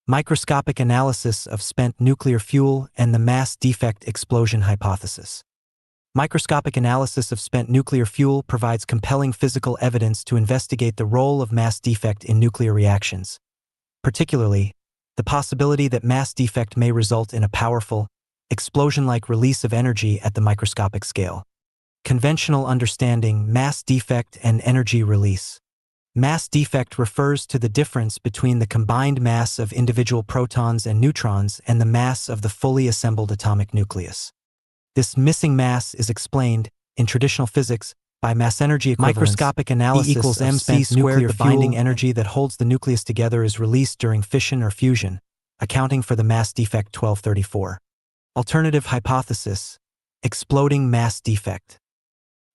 Microscopic analysis of spent nuclear fuel and the mass defect explosion hypothesis. Microscopic analysis of spent nuclear fuel provides compelling physical evidence to investigate the role of mass defect in nuclear reactions, particularly the possibility that mass defect may result in a powerful, explosion-like release of energy at the microscopic scale. Conventional understanding: mass defect and energy release. Mass defect refers to the difference between the combined mass of individual protons and neutrons and the mass of the fully assembled atomic nucleus. This missing mass is explained, in traditional physics, by mass-energy equivalence. Microscopic analysis E equals of mc spent nuclear squared. The fuel. binding energy that holds the nucleus together is released during fission or fusion, accounting for the mass defect 1234. Alternative hypothesis: exploding mass defect.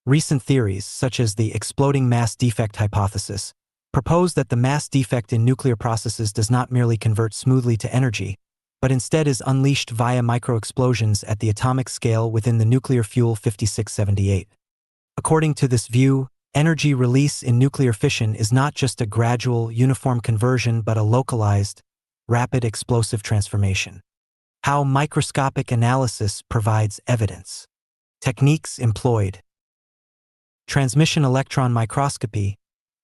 Recent theories, such as the exploding mass defect hypothesis, propose that the mass defect in nuclear processes does not merely convert smoothly to energy, but instead is unleashed via microexplosions at the atomic scale within the nuclear fuel 5678. According to this view, energy release in nuclear fission is not just a gradual, uniform conversion but a localized, rapid explosive transformation. How microscopic analysis provides evidence. Techniques employed. Transmission Electron Microscopy,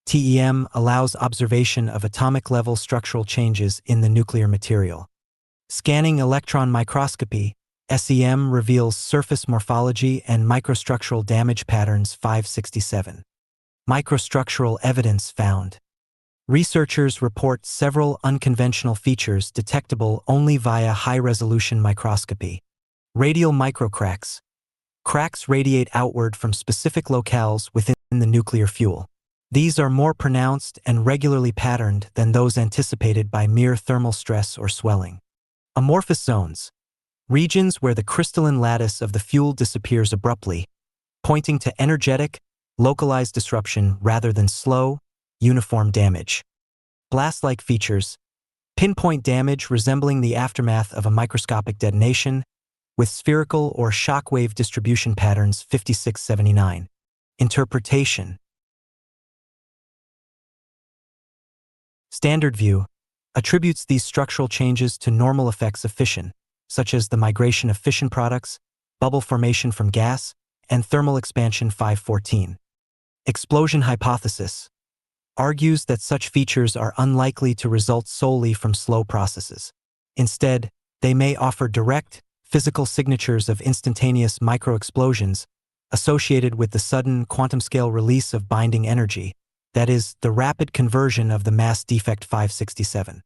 TEM, allows observation of atomic-level structural changes in the nuclear material. Scanning Electron Microscopy, SEM, reveals surface morphology and microstructural damage patterns. 567. Microstructural evidence found. Researchers report several unconventional features detectable only via high-resolution microscopy. Radial microcracks. Cracks radiate outward from specific locales within the nuclear fuel. These are more pronounced and regularly patterned than those anticipated by mere thermal stress or swelling. Amorphous zones. Regions where the crystalline lattice of the fuel disappears abruptly, pointing to energetic, localized disruption rather than slow, uniform damage. Blast-like features. Pinpoint damage resembling the aftermath of a microscopic detonation, with spherical or shockwave distribution patterns. 5679. Interpretation. Standard view attributes these structural changes to normal effects of fission, such as the migration of fission products, bubble formation from gas, and thermal expansion. 514. Explosion hypothesis argues that such features are unlikely to result solely from slow processes. Instead, they may offer direct, physical signatures of instantaneous microexplosions associated with the sudden quantum-scale release of binding energy, that is, the rapid conversion of the mass defect. 567.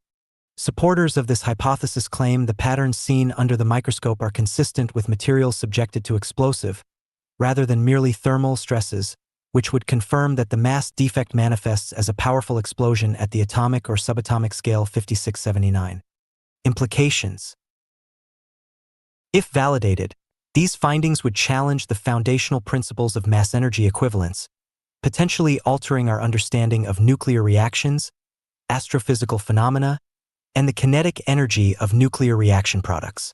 Supporters of this hypothesis claim the patterns seen under the microscope are consistent with materials subjected to explosive, rather than merely thermal stresses, which would confirm that the mass defect manifests as a powerful explosion at the atomic or subatomic scale. 5679. Implications. If validated, these findings would challenge the foundational principles of mass-energy equivalence, potentially altering our understanding of nuclear reactions, astrophysical phenomena, and the kinetic energy of nuclear reaction products.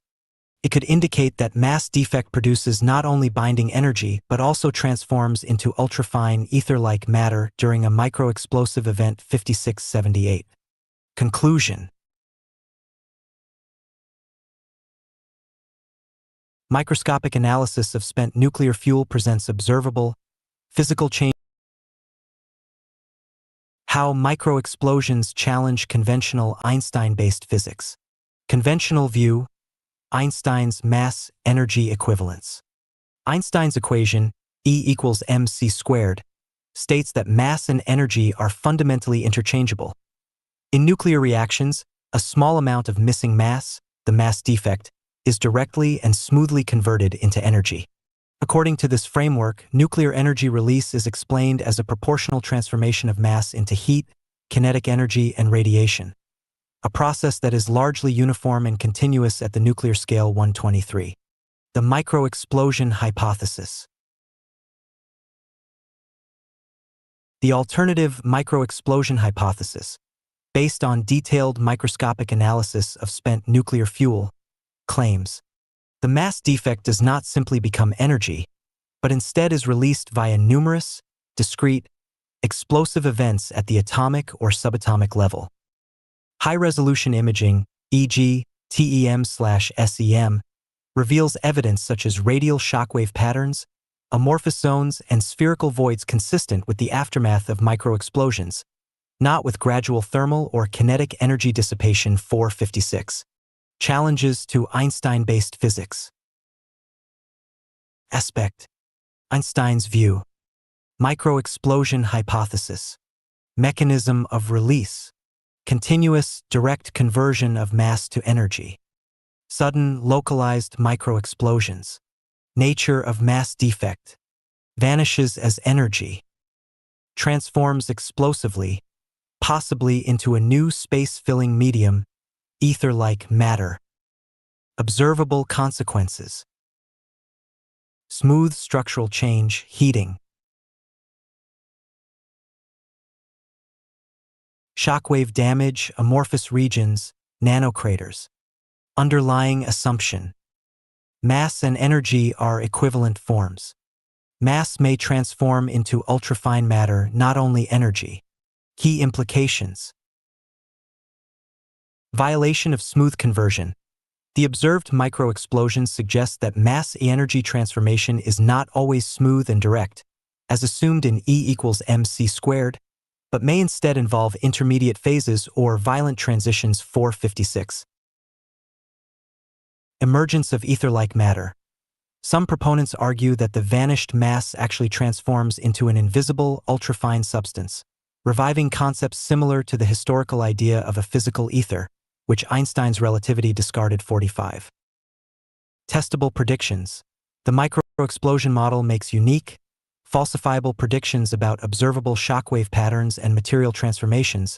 It could indicate that mass defect produces not only binding energy but also transforms into ultrafine ether-like matter during a microexplosive event. 5678. Conclusion. Microscopic analysis of spent nuclear fuel presents observable, physical change. How microexplosions challenge conventional Einstein-based physics. Conventional view: Einstein's mass-energy equivalence. Einstein's equation, E equals mc squared, states that mass and energy are fundamentally interchangeable. In nuclear reactions, a small amount of missing mass, the mass defect, is directly and smoothly converted into energy. According to this framework, nuclear energy release is explained as a proportional transformation of mass into heat, kinetic energy, and radiation, a process that is largely uniform and continuous at the nuclear scale. 123. The microexplosion hypothesis. The alternative microexplosion hypothesis, based on detailed microscopic analysis of spent nuclear fuel, claims the mass defect does not simply become energy, but instead is released via numerous, discrete, explosive events at the atomic or subatomic level. High-resolution imaging e.g., TEM/SEM, reveals evidence such as radial shockwave patterns, amorphous zones, and spherical voids consistent with the aftermath of microexplosions, not with gradual thermal or kinetic energy dissipation. 456. Challenges to Einstein-based physics. Aspect. Einstein's view. Microexplosion hypothesis. Mechanism of release. Continuous, direct conversion of mass to energy. Sudden, localized microexplosions. Nature of mass defect. Vanishes as energy. Transforms explosively, possibly into a new space-filling medium, ether-like matter. Observable consequences. Smooth structural change, heating. Shockwave damage, amorphous regions, nanocraters. Underlying assumption. Mass and energy are equivalent forms. Mass may transform into ultrafine matter, not only energy. Key implications. Violation of smooth conversion. The observed microexplosions suggest that mass-energy transformation is not always smooth and direct, as assumed in E=mc², but may instead involve intermediate phases or violent transitions. 456. Emergence of ether-like matter. Some proponents argue that the vanished mass actually transforms into an invisible, ultrafine substance, reviving concepts similar to the historical idea of a physical ether, which Einstein's relativity discarded. 45. Testable predictions. The microexplosion model makes unique, falsifiable predictions about observable shockwave patterns and material transformations,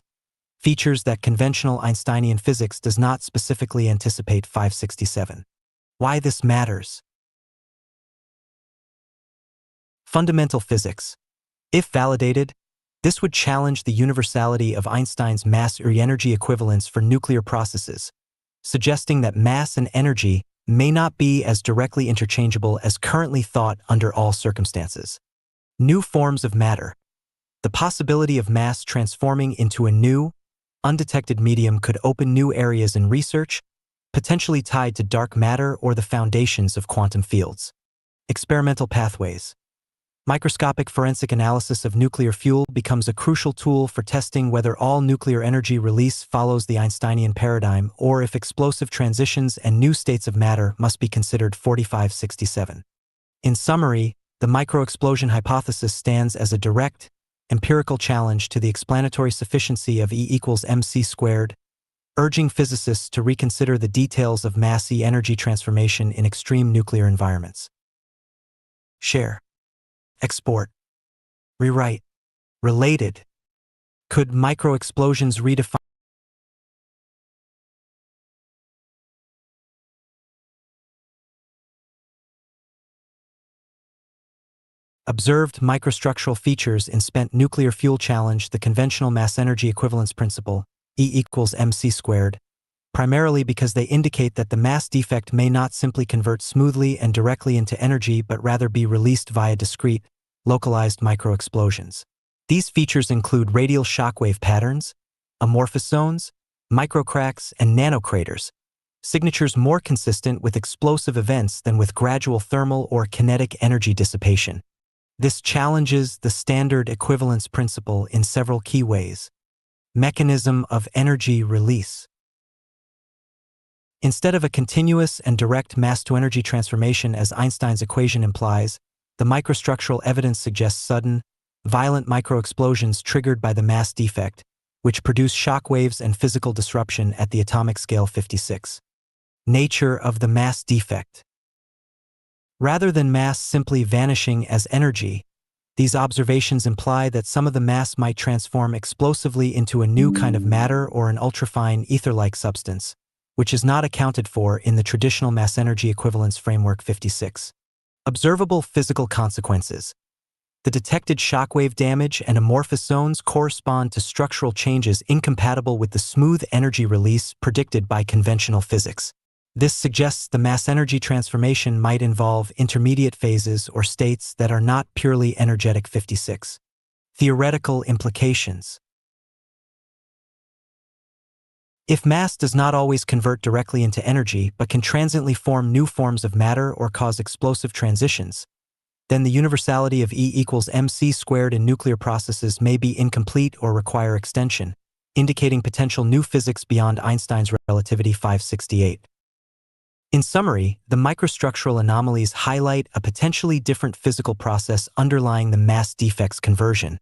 features that conventional Einsteinian physics does not specifically anticipate. 567. Why this matters. Fundamental physics. If validated, this would challenge the universality of Einstein's mass-energy equivalence for nuclear processes, suggesting that mass and energy may not be as directly interchangeable as currently thought under all circumstances. New forms of matter. The possibility of mass transforming into a new, undetected medium could open new areas in research, potentially tied to dark matter or the foundations of quantum fields. Experimental pathways. Microscopic forensic analysis of nuclear fuel becomes a crucial tool for testing whether all nuclear energy release follows the Einsteinian paradigm or if explosive transitions and new states of matter must be considered. 4567. In summary, the microexplosion hypothesis stands as a direct, empirical challenge to the explanatory sufficiency of E=mc², urging physicists to reconsider the details of mass-energy transformation in extreme nuclear environments. Share. Export. Rewrite. Related. Could microexplosions redefine observed microstructural features in spent nuclear fuel challenge the conventional mass-energy equivalence principle, E=mc², primarily because they indicate that the mass defect may not simply convert smoothly and directly into energy but rather be released via discrete, localized microexplosions. These features include radial shockwave patterns, amorphous zones, microcracks, and nanocraters, signatures more consistent with explosive events than with gradual thermal or kinetic energy dissipation. This challenges the standard equivalence principle in several key ways. Mechanism of energy release. Instead of a continuous and direct mass-to-energy transformation as Einstein's equation implies, the microstructural evidence suggests sudden, violent microexplosions triggered by the mass defect, which produce shock waves and physical disruption at the atomic scale. 56. Nature of the mass defect. Rather than mass simply vanishing as energy, these observations imply that some of the mass might transform explosively into a new kind of matter or an ultrafine ether-like substance, which is not accounted for in the traditional mass-energy equivalence framework. 56. Observable physical consequences. The detected shockwave damage and amorphous zones correspond to structural changes incompatible with the smooth energy release predicted by conventional physics. This suggests the mass-energy transformation might involve intermediate phases or states that are not purely energetic. 56. Theoretical implications. If mass does not always convert directly into energy but can transiently form new forms of matter or cause explosive transitions, then the universality of E equals mc squared in nuclear processes may be incomplete or require extension, indicating potential new physics beyond Einstein's relativity 568. In summary, the microstructural anomalies highlight a potentially different physical process underlying the mass defects conversion,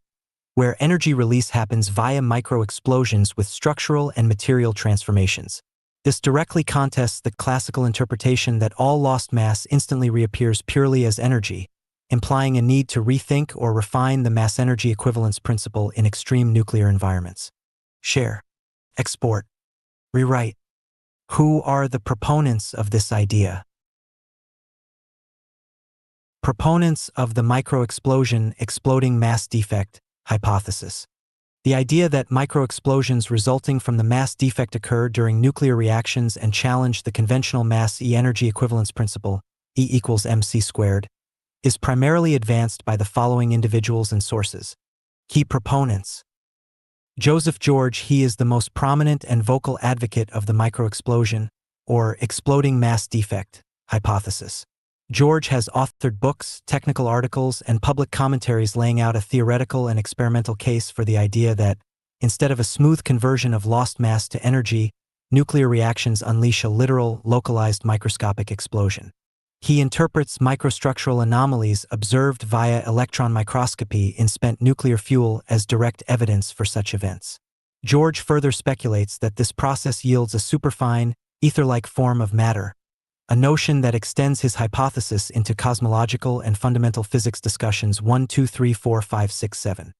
where energy release happens via microexplosions with structural and material transformations. This directly contests the classical interpretation that all lost mass instantly reappears purely as energy, implying a need to rethink or refine the mass-energy equivalence principle in extreme nuclear environments. Share, export, rewrite. Who are the proponents of this idea? Proponents of the microexplosion exploding mass defect hypothesis. The idea that microexplosions resulting from the mass defect occur during nuclear reactions and challenge the conventional mass-energy equivalence principle, E equals mc squared, is primarily advanced by the following individuals and sources. Key proponents. Joseph George. He is the most prominent and vocal advocate of the microexplosion, or exploding mass defect, hypothesis. George has authored books, technical articles, and public commentaries laying out a theoretical and experimental case for the idea that, instead of a smooth conversion of lost mass to energy, nuclear reactions unleash a literal, localized microscopic explosion. He interprets microstructural anomalies observed via electron microscopy in spent nuclear fuel as direct evidence for such events. George further speculates that this process yields a superfine, ether-like form of matter, a notion that extends his hypothesis into cosmological and fundamental physics discussions 1, 2, 3, 4, 5, 6, 7.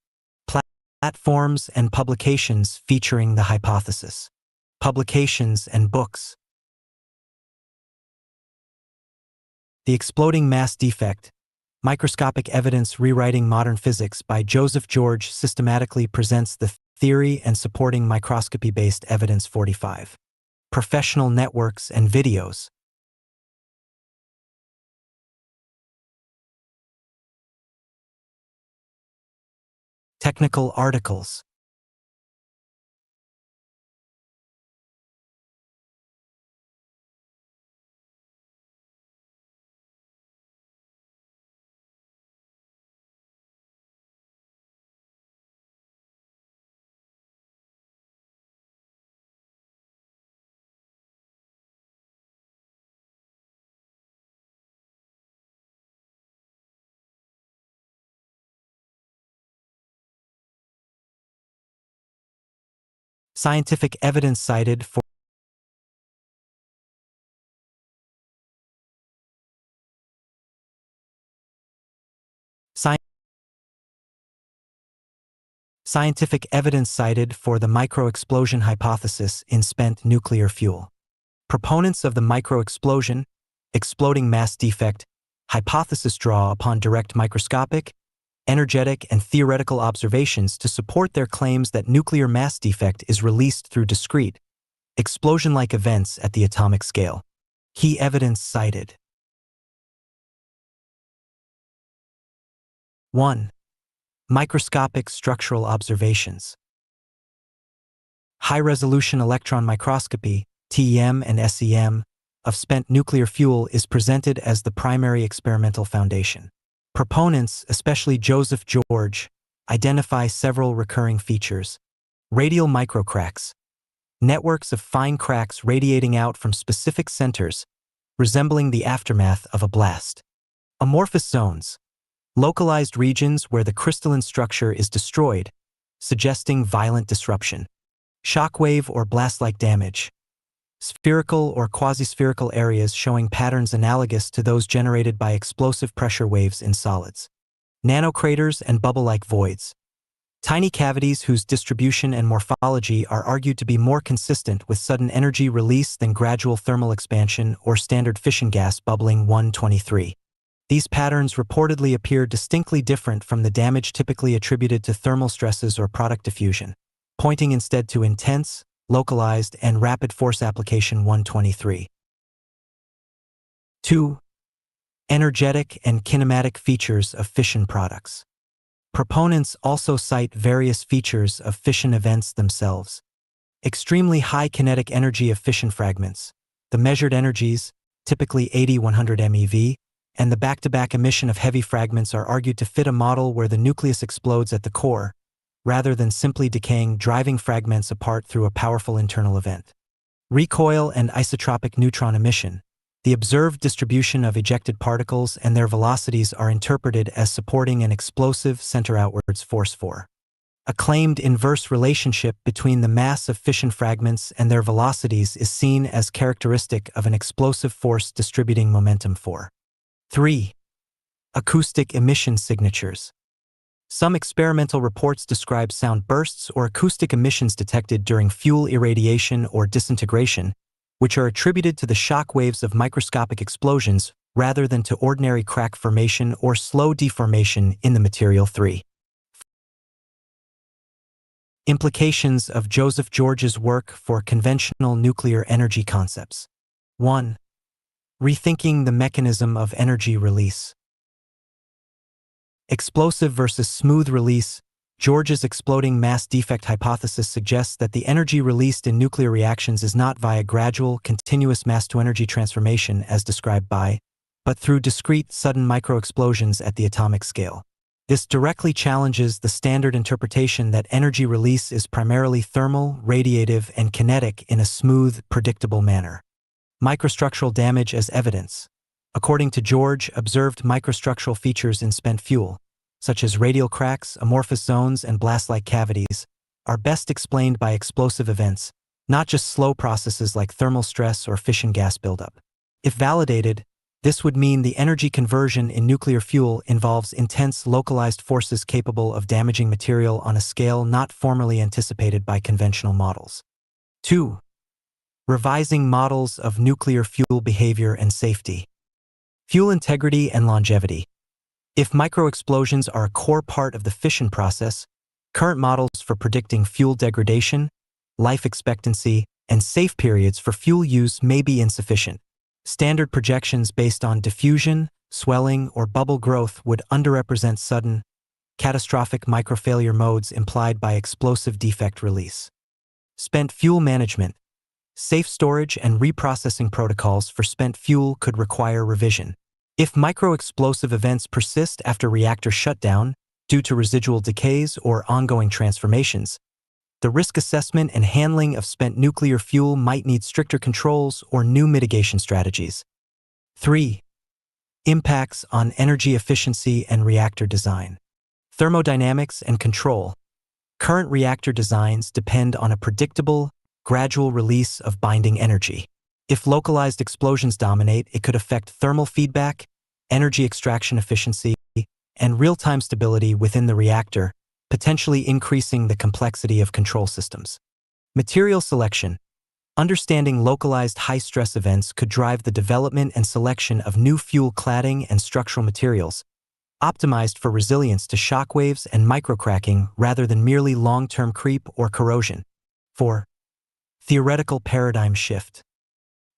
Platforms and publications featuring the hypothesis. Publications and books. The Exploding Mass Defect, Microscopic Evidence Rewriting Modern Physics by Joseph George systematically presents the theory and supporting microscopy-based evidence 45. Professional networks and videos. Technical articles. Scientific evidence cited for Scientific evidence cited for the microexplosion hypothesis in spent nuclear fuel. Proponents of the microexplosion, exploding mass defect, hypothesis draw upon direct microscopic, energetic, and theoretical observations to support their claims that nuclear mass defect is released through discrete, explosion-like events at the atomic scale. Key evidence cited. 1. Microscopic structural observations. High-resolution electron microscopy, TEM and SEM, of spent nuclear fuel is presented as the primary experimental foundation. Proponents, especially Joseph George, identify several recurring features. Radial microcracks, networks of fine cracks radiating out from specific centers, resembling the aftermath of a blast. Amorphous zones, localized regions where the crystalline structure is destroyed, suggesting violent disruption. Shockwave or blast-like damage. Spherical or quasi-spherical areas showing patterns analogous to those generated by explosive pressure waves in solids. Nanocraters and bubble-like voids. Tiny cavities whose distribution and morphology are argued to be more consistent with sudden energy release than gradual thermal expansion or standard fission gas bubbling 123. These patterns reportedly appear distinctly different from the damage typically attributed to thermal stresses or product diffusion, pointing instead to intense, localized, and rapid force application 123. 2. Energetic and kinematic features of fission products. Proponents also cite various features of fission events themselves. extremely high kinetic energy of fission fragments, the measured energies, typically 80-100 MeV, and the back-to-back emission of heavy fragments are argued to fit a model where the nucleus explodes at the core, rather than simply decaying, driving fragments apart through a powerful internal event. Recoil and isotropic neutron emission. The observed distribution of ejected particles and their velocities are interpreted as supporting an explosive center-outwards force for. A claimed inverse relationship between the mass of fission fragments and their velocities is seen as characteristic of an explosive force distributing momentum for. 3. Acoustic emission signatures. Some experimental reports describe sound bursts or acoustic emissions detected during fuel irradiation or disintegration, which are attributed to the shock waves of microscopic explosions rather than to ordinary crack formation or slow deformation in the material. 3. Implications of Joseph George's work for conventional nuclear energy concepts. 1. Rethinking the mechanism of energy release. Explosive versus smooth release. George's exploding mass defect hypothesis suggests that the energy released in nuclear reactions is not via gradual, continuous mass-to-energy transformation as described by, but through discrete, sudden microexplosions at the atomic scale. This directly challenges the standard interpretation that energy release is primarily thermal, radiative, and kinetic in a smooth, predictable manner. Microstructural damage as evidence. According to George, observed microstructural features in spent fuel, such as radial cracks, amorphous zones, and blast-like cavities, are best explained by explosive events, not just slow processes like thermal stress or fission gas buildup. If validated, this would mean the energy conversion in nuclear fuel involves intense localized forces capable of damaging material on a scale not formerly anticipated by conventional models. 2. Revising models of nuclear fuel behavior and safety. Fuel integrity and longevity. If microexplosions are a core part of the fission process, current models for predicting fuel degradation, life expectancy, and safe periods for fuel use may be insufficient. Standard projections based on diffusion, swelling, or bubble growth would underrepresent sudden, catastrophic microfailure modes implied by explosive defect release. Spent fuel management. Safe storage and reprocessing protocols for spent fuel could require revision. If microexplosive events persist after reactor shutdown due to residual decays or ongoing transformations, the risk assessment and handling of spent nuclear fuel might need stricter controls or new mitigation strategies. 3. Impacts on energy efficiency and reactor design. Thermodynamics and control. Current reactor designs depend on a predictable, gradual release of binding energy. If localized explosions dominate, it could affect thermal feedback, energy extraction efficiency, and real-time stability within the reactor, potentially increasing the complexity of control systems. Material selection. Understanding localized high-stress events could drive the development and selection of new fuel cladding and structural materials, optimized for resilience to shock waves and microcracking rather than merely long-term creep or corrosion. 4. Theoretical paradigm shift.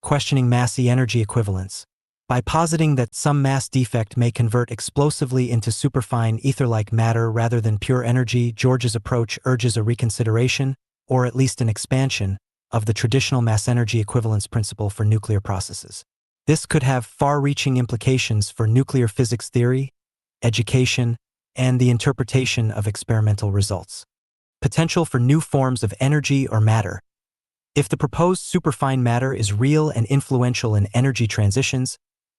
Questioning mass-energy equivalence. By positing that some mass defect may convert explosively into superfine ether-like matter rather than pure energy, George's approach urges a reconsideration, or at least an expansion, of the traditional mass-energy equivalence principle for nuclear processes. This could have far-reaching implications for nuclear physics theory, education, and the interpretation of experimental results. Potential for new forms of energy or matter. If the proposed superfine matter is real and influential in energy transitions,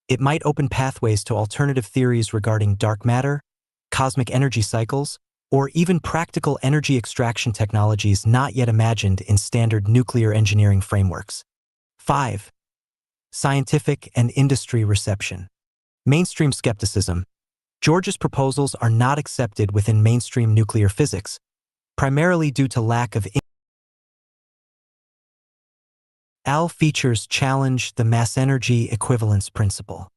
it might open pathways to alternative theories regarding dark matter, cosmic energy cycles, or even practical energy extraction technologies not yet imagined in standard nuclear engineering frameworks. 5. Scientific and industry reception. Mainstream skepticism. George's proposals are not accepted within mainstream nuclear physics, primarily due to lack of features challenge the mass-energy equivalence principle.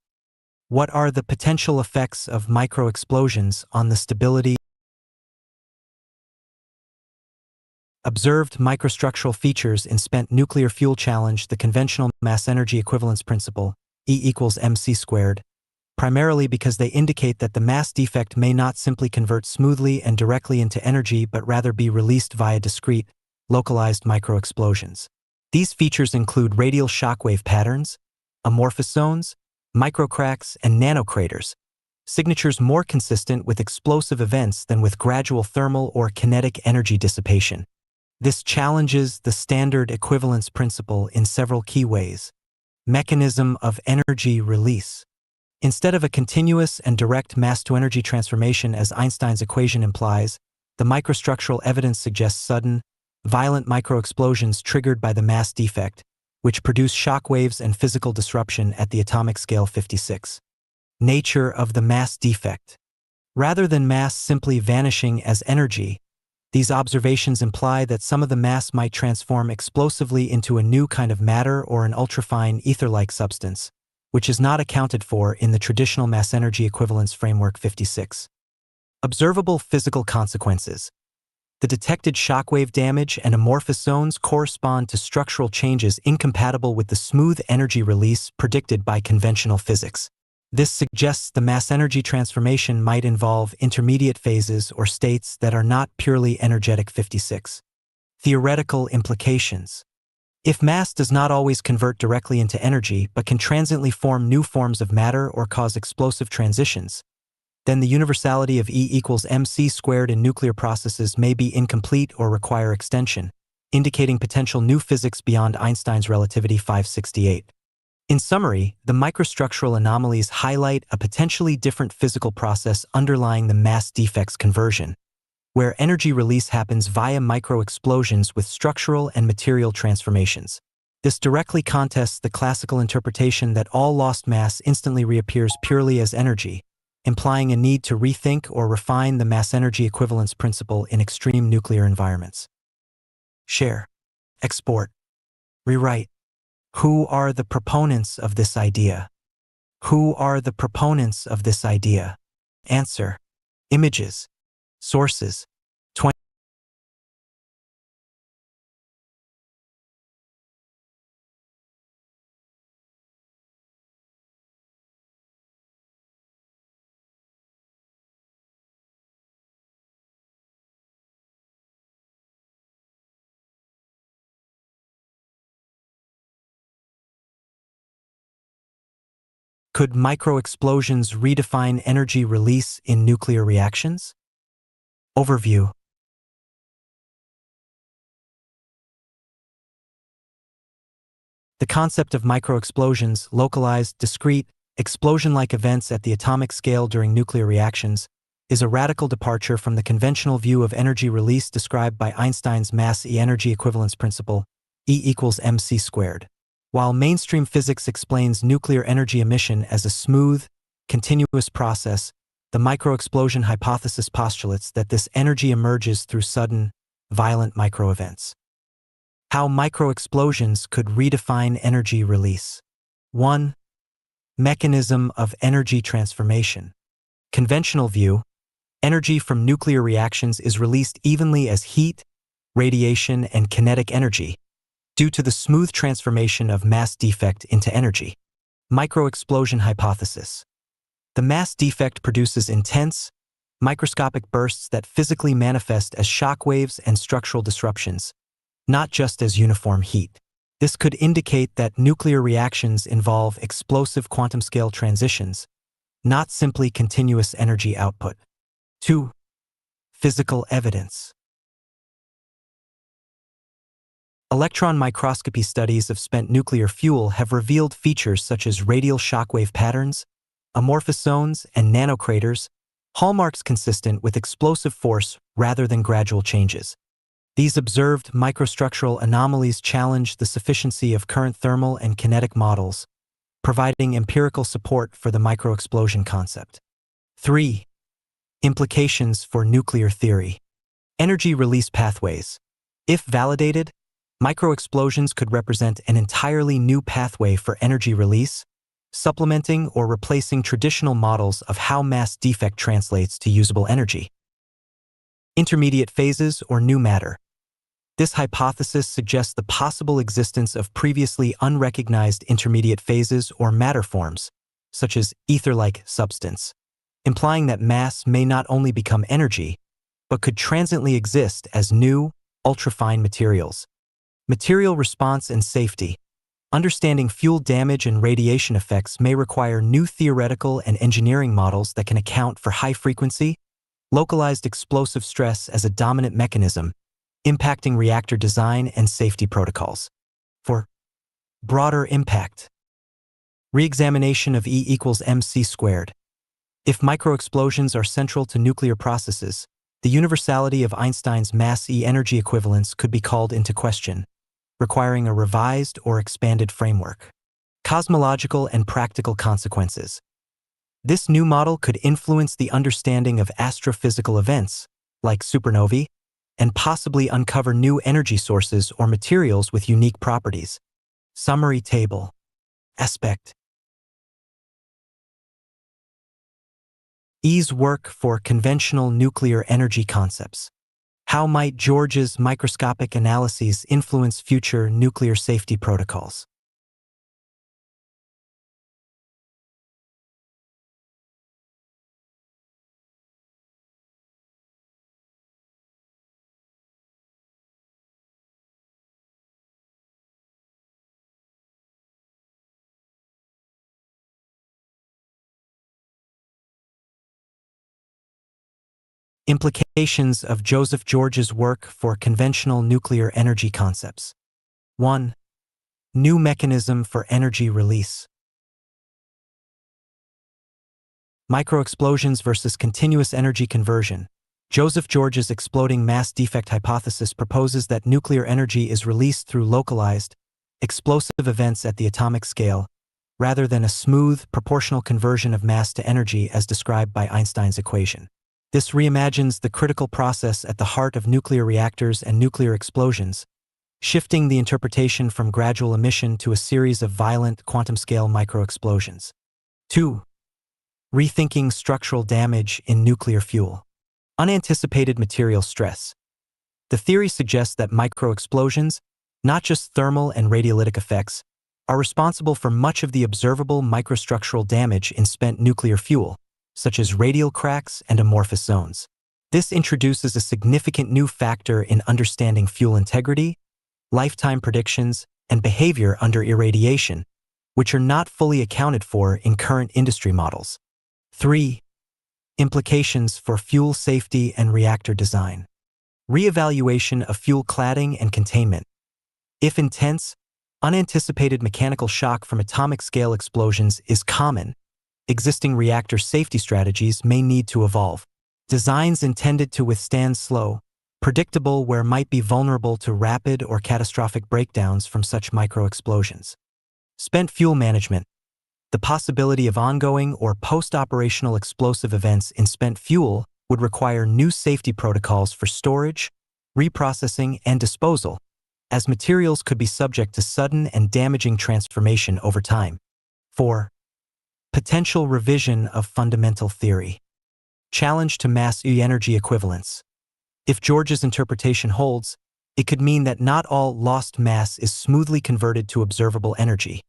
What are the potential effects of microexplosions on the stability? Observed microstructural features in spent nuclear fuel challenge the conventional mass-energy equivalence principle, E=mc², primarily because they indicate that the mass defect may not simply convert smoothly and directly into energy but rather be released via discrete, localized microexplosions. These features include radial shockwave patterns, amorphous zones, microcracks, and nanocraters, signatures more consistent with explosive events than with gradual thermal or kinetic energy dissipation. This challenges the standard equivalence principle in several key ways. Mechanism of energy release. Instead of a continuous and direct mass-to-energy transformation as Einstein's equation implies, the microstructural evidence suggests sudden, violent microexplosions triggered by the mass defect, which produce shock waves and physical disruption at the atomic scale 56. Nature of the mass defect. Rather than mass simply vanishing as energy, these observations imply that some of the mass might transform explosively into a new kind of matter or an ultrafine ether-like substance, which is not accounted for in the traditional mass-energy equivalence framework 56. Observable physical consequences. The detected shockwave damage and amorphous zones correspond to structural changes incompatible with the smooth energy release predicted by conventional physics. This suggests the mass-energy transformation might involve intermediate phases or states that are not purely energetic 56. Theoretical implications. If mass does not always convert directly into energy but can transiently form new forms of matter or cause explosive transitions, then the universality of E equals mc squared in nuclear processes may be incomplete or require extension, indicating potential new physics beyond Einstein's relativity 568. In summary, the microstructural anomalies highlight a potentially different physical process underlying the mass defects conversion, where energy release happens via microexplosions with structural and material transformations. This directly contests the classical interpretation that all lost mass instantly reappears purely as energy, implying a need to rethink or refine the mass-energy equivalence principle in extreme nuclear environments. Share, export, rewrite. Who are the proponents of this idea? Who are the proponents of this idea? Answer. Images. Sources. 20. Could microexplosions redefine energy release in nuclear reactions? Overview. The concept of microexplosions, localized, discrete, explosion-like events at the atomic scale during nuclear reactions, is a radical departure from the conventional view of energy release described by Einstein's mass-energy equivalence principle, E equals mc squared. While mainstream physics explains nuclear energy emission as a smooth, continuous process, the microexplosion hypothesis postulates that this energy emerges through sudden, violent microevents. How microexplosions could redefine energy release. 1. Mechanism of energy transformation. Conventional view, energy from nuclear reactions is released evenly as heat, radiation, and kinetic energy, due to the smooth transformation of mass defect into energy. Microexplosion hypothesis. The mass defect produces intense, microscopic bursts that physically manifest as shock waves and structural disruptions, not just as uniform heat. This could indicate that nuclear reactions involve explosive quantum-scale transitions, not simply continuous energy output. 2. Physical evidence. Electron microscopy studies of spent nuclear fuel have revealed features such as radial shockwave patterns, amorphous zones, and nanocraters, hallmarks consistent with explosive force rather than gradual changes. These observed microstructural anomalies challenge the sufficiency of current thermal and kinetic models, providing empirical support for the microexplosion concept. 3. Implications for nuclear theory. Energy release pathways. If validated, microexplosions could represent an entirely new pathway for energy release, supplementing or replacing traditional models of how mass defect translates to usable energy. Intermediate phases or new matter. This hypothesis suggests the possible existence of previously unrecognized intermediate phases or matter forms, such as ether-like substance, implying that mass may not only become energy, but could transiently exist as new, ultrafine materials. Material response and safety. Understanding fuel damage and radiation effects may require new theoretical and engineering models that can account for high-frequency, localized explosive stress as a dominant mechanism, impacting reactor design and safety protocols. 4. Broader impact. Re-examination of E equals mc squared. If microexplosions are central to nuclear processes, the universality of Einstein's mass E energy equivalence could be called into question, requiring a revised or expanded framework. Cosmological and practical consequences. This new model could influence the understanding of astrophysical events, like supernovae, and possibly uncover new energy sources or materials with unique properties. Summary table. Aspect. E's work for conventional nuclear energy concepts. How might George's microscopic analyses influence future nuclear safety protocols? Implications of Joseph George's work for conventional nuclear energy concepts. 1. New mechanism for energy release. Microexplosions versus continuous energy conversion. Joseph George's exploding mass defect hypothesis proposes that nuclear energy is released through localized, explosive events at the atomic scale, rather than a smooth, proportional conversion of mass to energy as described by Einstein's equation. This reimagines the critical process at the heart of nuclear reactors and nuclear explosions, shifting the interpretation from gradual emission to a series of violent quantum-scale microexplosions. 2. Rethinking structural damage in nuclear fuel. Unanticipated material stress. The theory suggests that microexplosions, not just thermal and radiolytic effects, are responsible for much of the observable microstructural damage in spent nuclear fuel, such as radial cracks and amorphous zones. This introduces a significant new factor in understanding fuel integrity, lifetime predictions, and behavior under irradiation, which are not fully accounted for in current industry models. 3. Implications for fuel safety and reactor design. Re-evaluation of fuel cladding and containment. If intense, unanticipated mechanical shock from atomic-scale explosions is common, existing reactor safety strategies may need to evolve. Designs intended to withstand slow, predictable where might be vulnerable to rapid or catastrophic breakdowns from such microexplosions. Spent fuel management. The possibility of ongoing or post-operational explosive events in spent fuel would require new safety protocols for storage, reprocessing, and disposal, as materials could be subject to sudden and damaging transformation over time. 4. Potential revision of fundamental theory. Challenge to mass E-energy equivalence. If George's interpretation holds, it could mean that not all lost mass is smoothly converted to observable energy.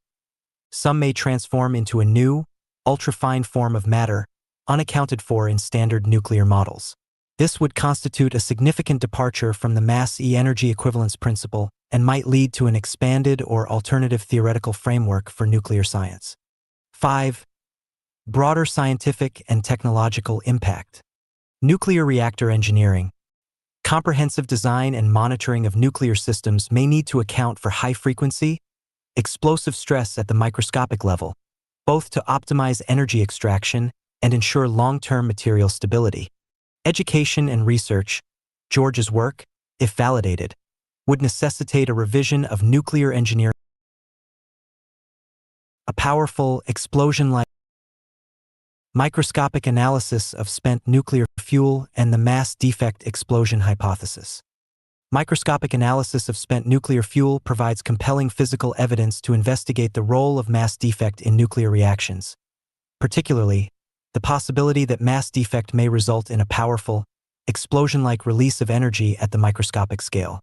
Some may transform into a new, ultrafine form of matter, unaccounted for in standard nuclear models. This would constitute a significant departure from the mass E-energy equivalence principle and might lead to an expanded or alternative theoretical framework for nuclear science. 5. Broader scientific and technological impact. Nuclear reactor engineering. Comprehensive design and monitoring of nuclear systems may need to account for high-frequency, explosive stress at the microscopic level, both to optimize energy extraction and ensure long-term material stability. Education and research. George's work, if validated, would necessitate a revision of nuclear engineering. A powerful, explosion-like microscopic analysis of spent nuclear fuel and the mass defect explosion hypothesis. Microscopic analysis of spent nuclear fuel provides compelling physical evidence to investigate the role of mass defect in nuclear reactions, particularly the possibility that mass defect may result in a powerful, explosion-like release of energy at the microscopic scale.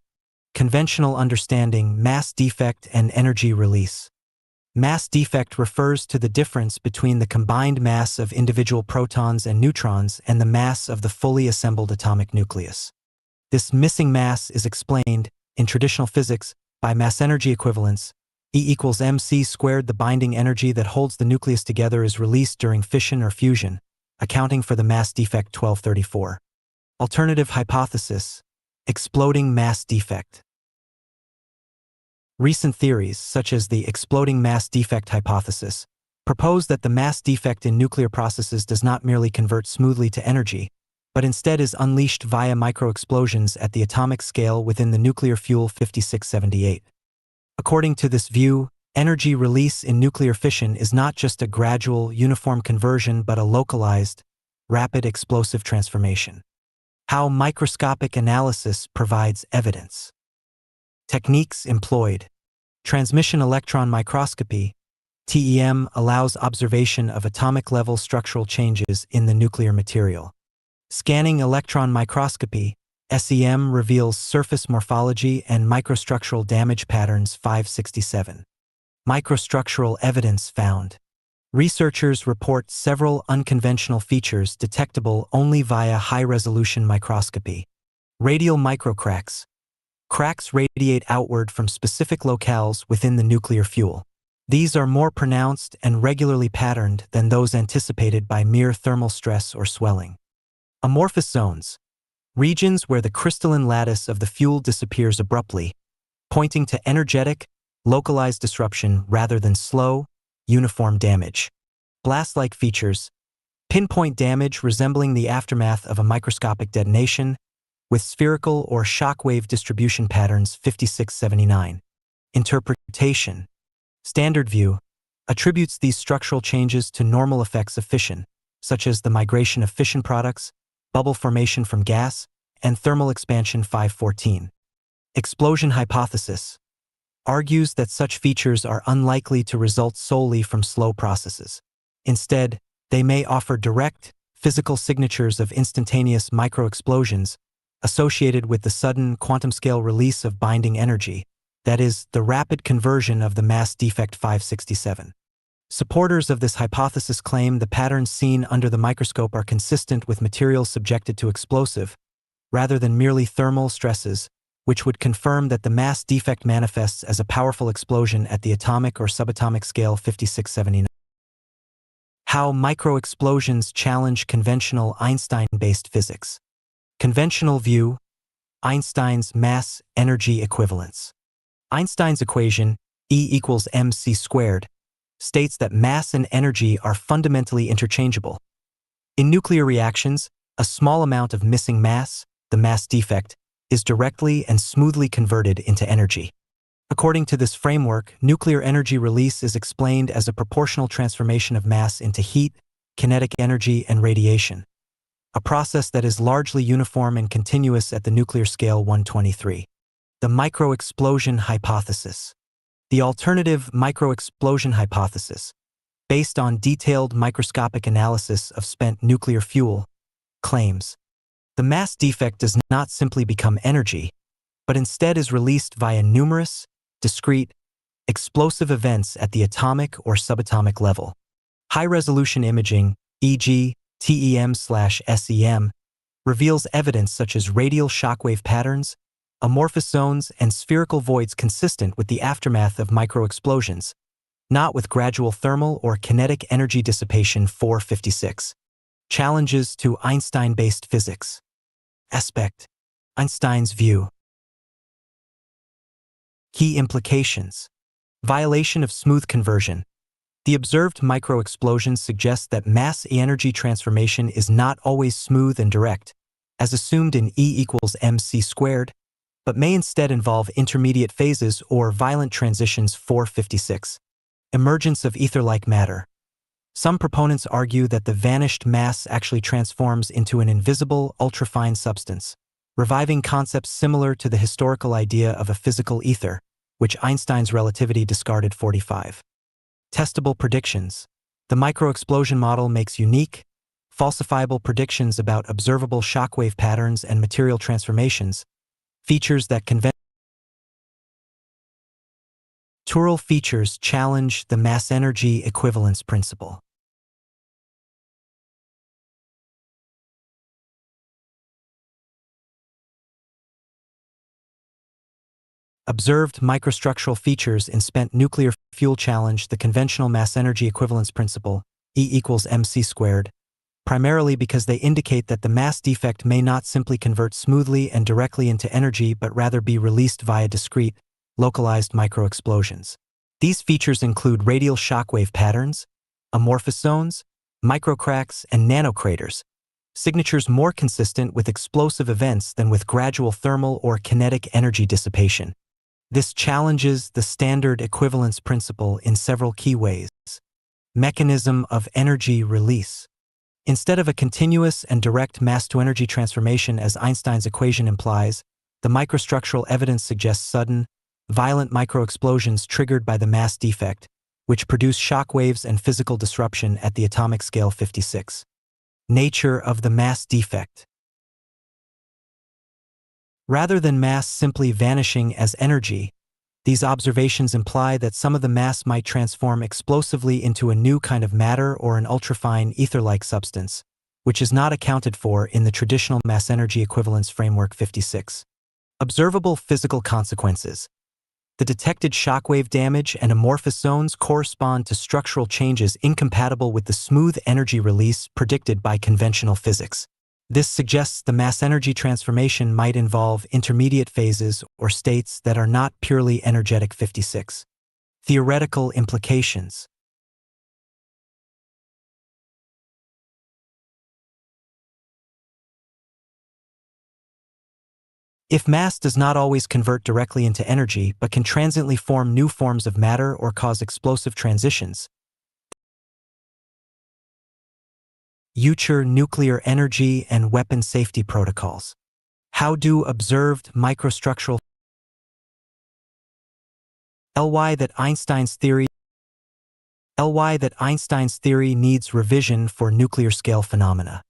Conventional understanding, mass defect and energy release. Mass defect refers to the difference between the combined mass of individual protons and neutrons and the mass of the fully assembled atomic nucleus. This missing mass is explained, in traditional physics, by mass-energy equivalence. E equals mc squared. The binding energy that holds the nucleus together is released during fission or fusion, accounting for the mass defect 1234. Alternative hypothesis: exploding mass defect. Recent theories, such as the exploding mass defect hypothesis, propose that the mass defect in nuclear processes does not merely convert smoothly to energy, but instead is unleashed via microexplosions at the atomic scale within the nuclear fuel 5678. According to this view, energy release in nuclear fission is not just a gradual, uniform conversion but a localized, rapid explosive transformation. How microscopic analysis provides evidence. Techniques employed. Transmission Electron Microscopy, TEM, allows observation of atomic-level structural changes in the nuclear material. Scanning Electron Microscopy, SEM, reveals surface morphology and microstructural damage patterns 567. Microstructural evidence found. Researchers report several unconventional features detectable only via high-resolution microscopy. Radial microcracks. Cracks radiate outward from specific locales within the nuclear fuel. These are more pronounced and regularly patterned than those anticipated by mere thermal stress or swelling. Amorphous zones. Regions where the crystalline lattice of the fuel disappears abruptly, pointing to energetic, localized disruption rather than slow, uniform damage. Blast-like features. Pinpoint damage resembling the aftermath of a microscopic detonation, with spherical or shockwave distribution patterns 5679. Interpretation. Standard view attributes these structural changes to normal effects of fission, such as the migration of fission products, bubble formation from gas, and thermal expansion 514. Explosion hypothesis argues that such features are unlikely to result solely from slow processes. Instead, they may offer direct, physical signatures of instantaneous microexplosions associated with the sudden quantum-scale release of binding energy, that is, the rapid conversion of the mass defect 567. Supporters of this hypothesis claim the patterns seen under the microscope are consistent with materials subjected to explosive, rather than merely thermal stresses, which would confirm that the mass defect manifests as a powerful explosion at the atomic or subatomic scale 5679. How microexplosions challenge conventional Einstein-based physics. Conventional view: Einstein's mass-energy equivalence. Einstein's equation, E equals mc squared, states that mass and energy are fundamentally interchangeable. In nuclear reactions, a small amount of missing mass, the mass defect, is directly and smoothly converted into energy. According to this framework, nuclear energy release is explained as a proportional transformation of mass into heat, kinetic energy, and radiation, a process that is largely uniform and continuous at the nuclear scale 123. The microexplosion hypothesis. The alternative microexplosion hypothesis, based on detailed microscopic analysis of spent nuclear fuel, claims the mass defect does not simply become energy, but instead is released via numerous, discrete, explosive events at the atomic or subatomic level. High-resolution imaging, e.g., TEM/SEM, reveals evidence such as radial shockwave patterns, amorphous zones, and spherical voids consistent with the aftermath of microexplosions, not with gradual thermal or kinetic energy dissipation 456. Challenges to Einstein-based physics. Aspect: Einstein's view. Key implications. Violation of smooth conversion. The observed microexplosions suggest that mass-energy transformation is not always smooth and direct, as assumed in E equals mc squared, but may instead involve intermediate phases or violent transitions 456. Emergence of ether-like matter. Some proponents argue that the vanished mass actually transforms into an invisible, ultrafine substance, reviving concepts similar to the historical idea of a physical ether, which Einstein's relativity discarded 45. Testable predictions. The microexplosion model makes unique, falsifiable predictions about observable shockwave patterns and material transformations, features that conventional features challenge the mass-energy equivalence principle. observed microstructural features in spent nuclear fuel challenge the conventional mass-energy equivalence principle, E equals mc squared, primarily because they indicate that the mass defect may not simply convert smoothly and directly into energy but rather be released via discrete, localized microexplosions. These features include radial shockwave patterns, amorphous zones, microcracks, and nanocraters, signatures more consistent with explosive events than with gradual thermal or kinetic energy dissipation. This challenges the standard equivalence principle in several key ways. Mechanism of energy release. Instead of a continuous and direct mass-to-energy transformation as Einstein's equation implies, the microstructural evidence suggests sudden, violent microexplosions triggered by the mass defect, which produce shock waves and physical disruption at the atomic scale 56. Nature of the mass defect. Rather than mass simply vanishing as energy, these observations imply that some of the mass might transform explosively into a new kind of matter or an ultrafine ether-like substance, which is not accounted for in the traditional mass-energy equivalence framework 56. Observable physical consequences. The detected shockwave damage and amorphous zones correspond to structural changes incompatible with the smooth energy release predicted by conventional physics. This suggests the mass-energy transformation might involve intermediate phases or states that are not purely energetic 56. Theoretical implications. If mass does not always convert directly into energy but can transiently form new forms of matter or cause explosive transitions, future nuclear energy and weapon safety protocols. How do observed microstructural ly that Einstein's theory needs revision for nuclear scale phenomena.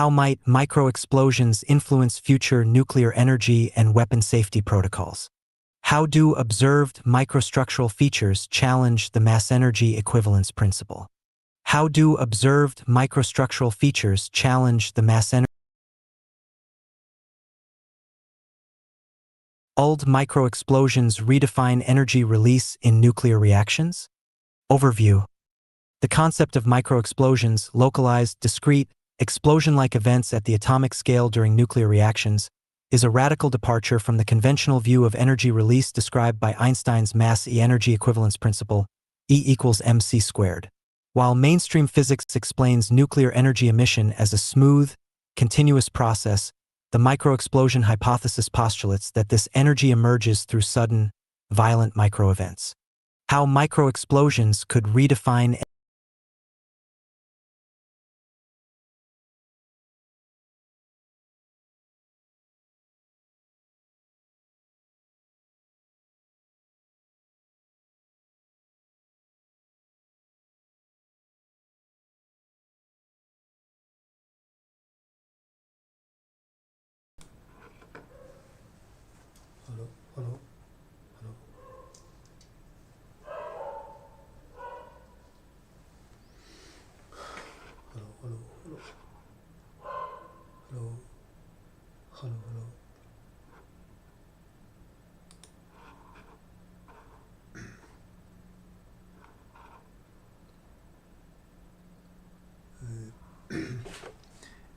How might microexplosions influence future nuclear energy and weapon safety protocols? How do observed microstructural features challenge the mass-energy equivalence principle? How do observed microstructural features challenge the mass-energy? Old microexplosions redefine energy release in nuclear reactions? Overview. The concept of microexplosions, localized, discrete, explosion-like events at the atomic scale during nuclear reactions, is a radical departure from the conventional view of energy release described by Einstein's mass-energy equivalence principle, E equals mc squared. While mainstream physics explains nuclear energy emission as a smooth, continuous process, the microexplosion hypothesis postulates that this energy emerges through sudden, violent microevents. How microexplosions could redefine Hello, hello, hello. Hello, hello, hello. Hello, hello, hello.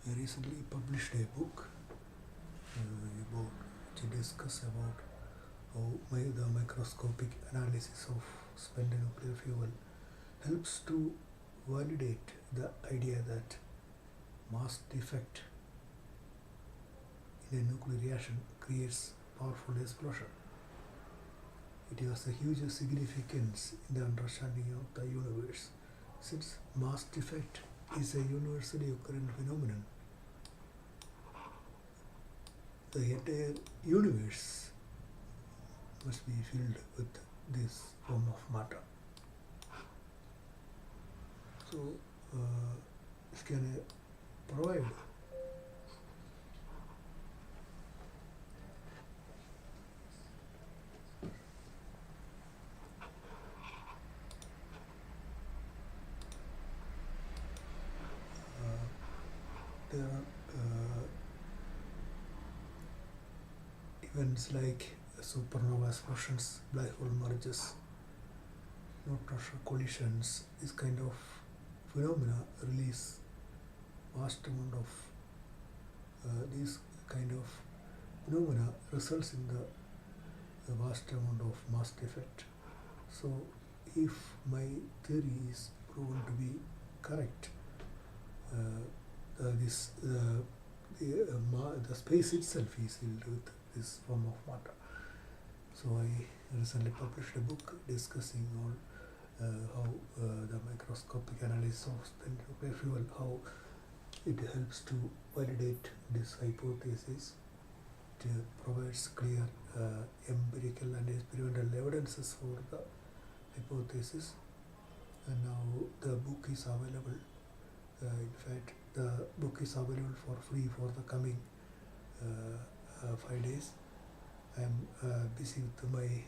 I recently published a book about to discuss about how the microscopic analysis of spent nuclear fuel helps to validate the idea that mass defect in a nuclear reaction creates powerful explosion. It has a huge significance in the understanding of the universe, since mass defect is a universally occurring phenomenon. The entire universe must be filled with this form of matter. So, can I provide there are events like supernova explosions, black hole mergers, neutron collisions. This kind of phenomena release vast amount of these kind of phenomena results in the vast amount of mass defect. So, if my theory is proven to be correct, the space itself is filled with this form of matter. So I recently published a book discussing all how the microscopic analysis of spent nuclear fuel, how it helps to validate this hypothesis. It provides clear empirical and experimental evidences for the hypothesis, and now the book is available. In fact, the book is available for free for the coming 5 days. I am busy with my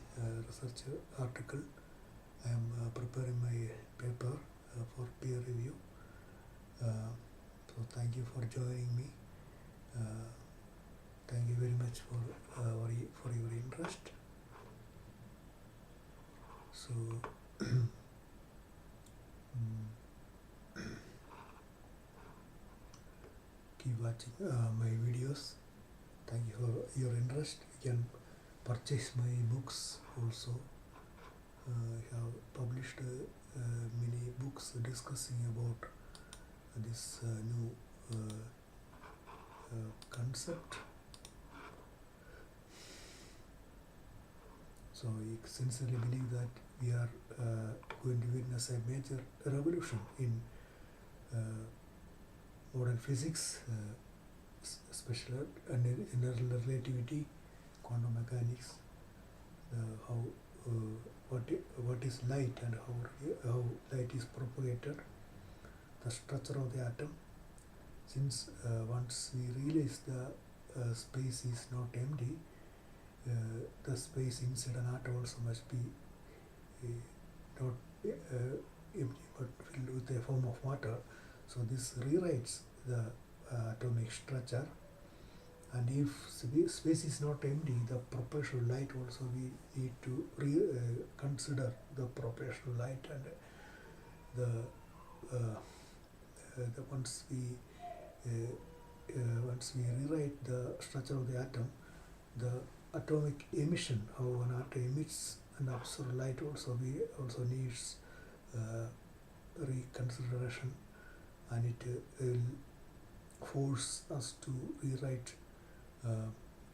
research article. I am preparing my paper for peer review. So thank you for joining me. Thank you very much for your interest. So keep watching my videos. Thank you for your interest. You can purchase my books also. I have published many books discussing about this new concept. So I sincerely believe that we are going to witness a major revolution in modern physics, especially general relativity, quantum mechanics, how what is light and how light is propagated, the structure of the atom. Since once we realize the space is not empty, the space inside an atom also must be not empty but filled with a form of matter. So this rewrites the atomic structure, and if space is not empty, the proportional light also we need to consider the proportional light, and once we rewrite the structure of the atom, the atomic emission, how an atom emits and absorbs light, also needs reconsideration, and it will force us to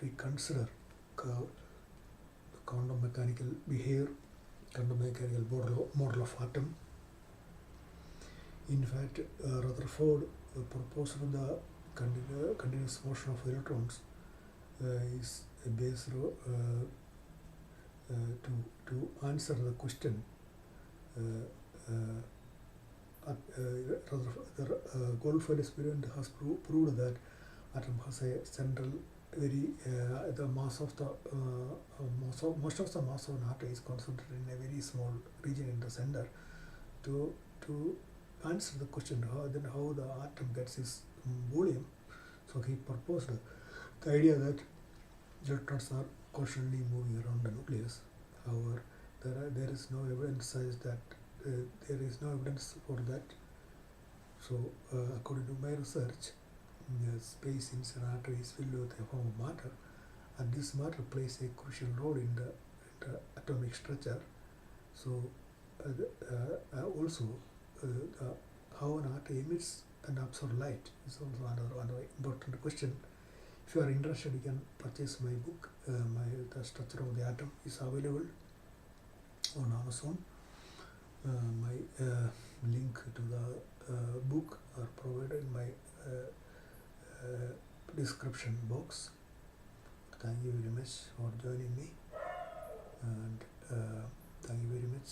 reconsider quantum mechanical behavior, quantum mechanical model of atom. In fact, Rutherford proposed the continuous motion of electrons is based to answer the question. The Goldfield experiment has proved that atom has a central the mass of the most of the mass of an atom is concentrated in a very small region in the center. To answer the question how the atom gets its volume, so he proposed the idea that electrons are constantly moving around the nucleus. However, there is no evidence for that. So, according to my research, the space in an atom is filled with a form of matter, and this matter plays a crucial role in the atomic structure. So also how an atom emits and absorbs light is also another important question. If you are interested, you can purchase my book. The structure of the atom is available on Amazon. My link to the book are provided in my description box. Thank you very much for joining me, and thank you very much.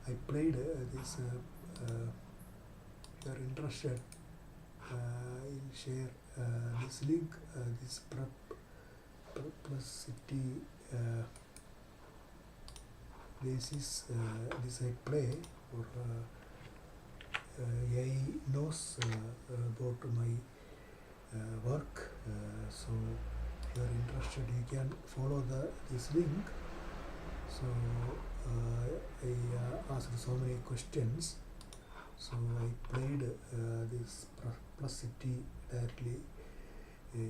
I played this. If you are interested, I'll share this link. This perplexity basis. This I play for AI knows about my work. So if you are interested, you can follow this link. So I asked so many questions. So I played this perplexity directly.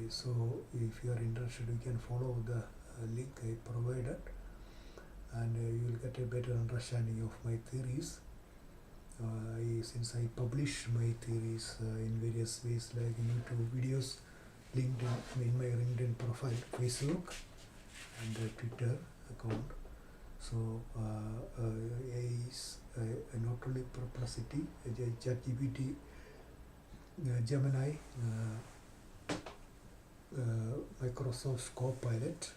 So if you are interested, you can follow the link I provided, and you will get a better understanding of my theories. Since I publish my theories in various ways, like YouTube videos, LinkedIn, in my LinkedIn profile, Facebook, and Twitter account. So AI is not only perplexity, ChatGPT, Gemini, Microsoft Copilot,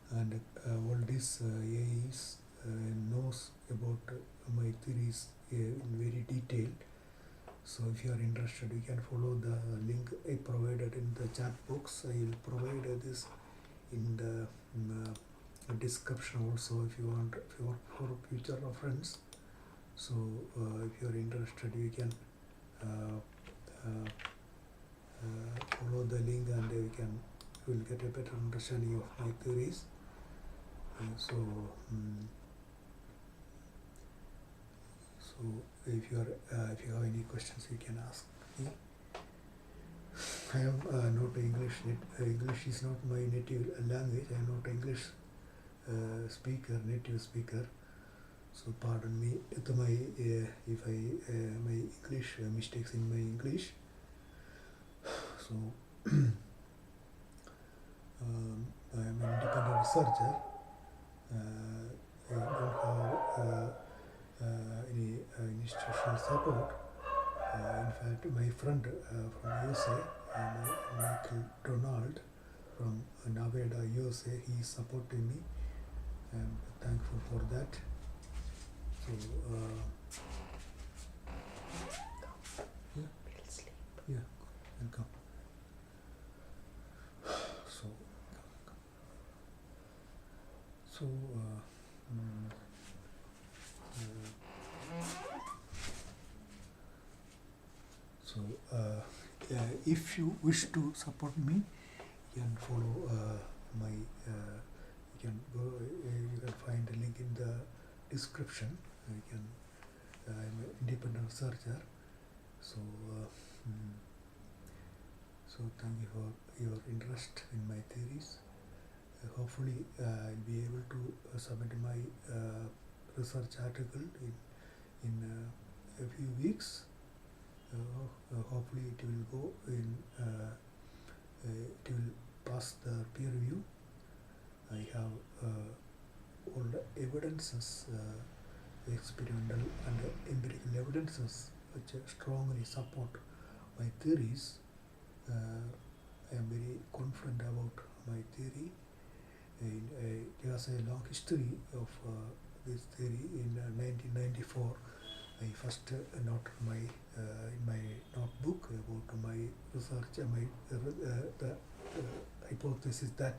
and all these AIs knows about my theories in very detail. So if you are interested, you can follow the link I provided in the chat box. I will provide this in the description also, if you want for future reference. So if you are interested, you can follow the link, and you will get a better understanding of my theories. So if you have any questions, you can ask me. I am not English. English is not my native language. I am not English native speaker. So pardon me if my English mistakes in my English. So I am an independent researcher. I don't have any institutional support. In fact, my friend from USA, Michael Donald from Nevada, USA, he is supporting me. I'm thankful for that. So yeah, welcome. If you wish to support me, you can follow my. You can go. You can find a link in the description. I'm an independent researcher. So thank you for your interest in my theories. Hopefully, I'll be able to submit my research article in a few weeks. Hopefully, it will go in. It will pass the peer review. I have all the evidences, experimental and empirical evidences, which strongly support my theories. I am very confident about my theory. It has a long history of this theory. In 1994, I first noted in my notebook about my research, the hypothesis that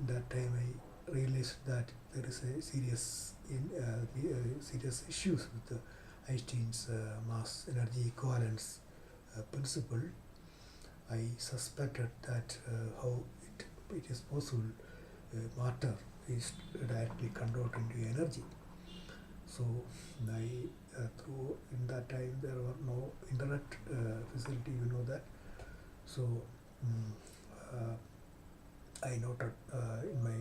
that time I realized that there is a serious issues with Einstein's mass energy equivalence principle. I suspected that how it is possible matter is directly converted into energy. So I through in that time there were no internet facility, you know that. So I noted in my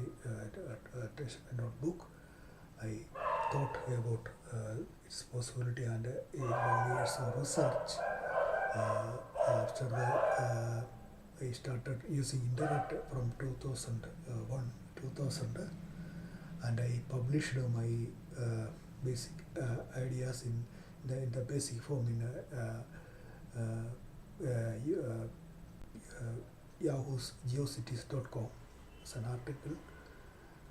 test notebook, I thought about its possibility, and a long years of research. After that, I started using internet from 2001, 2000, and I published my basic ideas in the basic form in Yahoo's geocities.com. It's an article.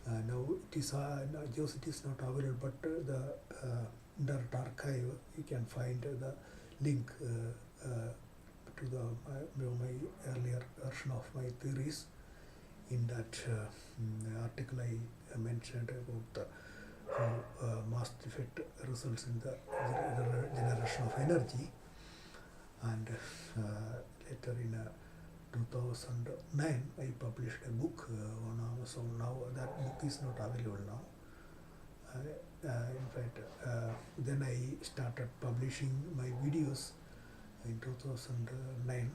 Now it is GeoCities not available, but the Internet Archive, you can find the link to my earlier version of my theories. In that article, I mentioned about the how mass defect results in the generation of energy, and later in 2009 I published a book on Amazon. Now that book is not available now. In fact, then I started publishing my videos in 2009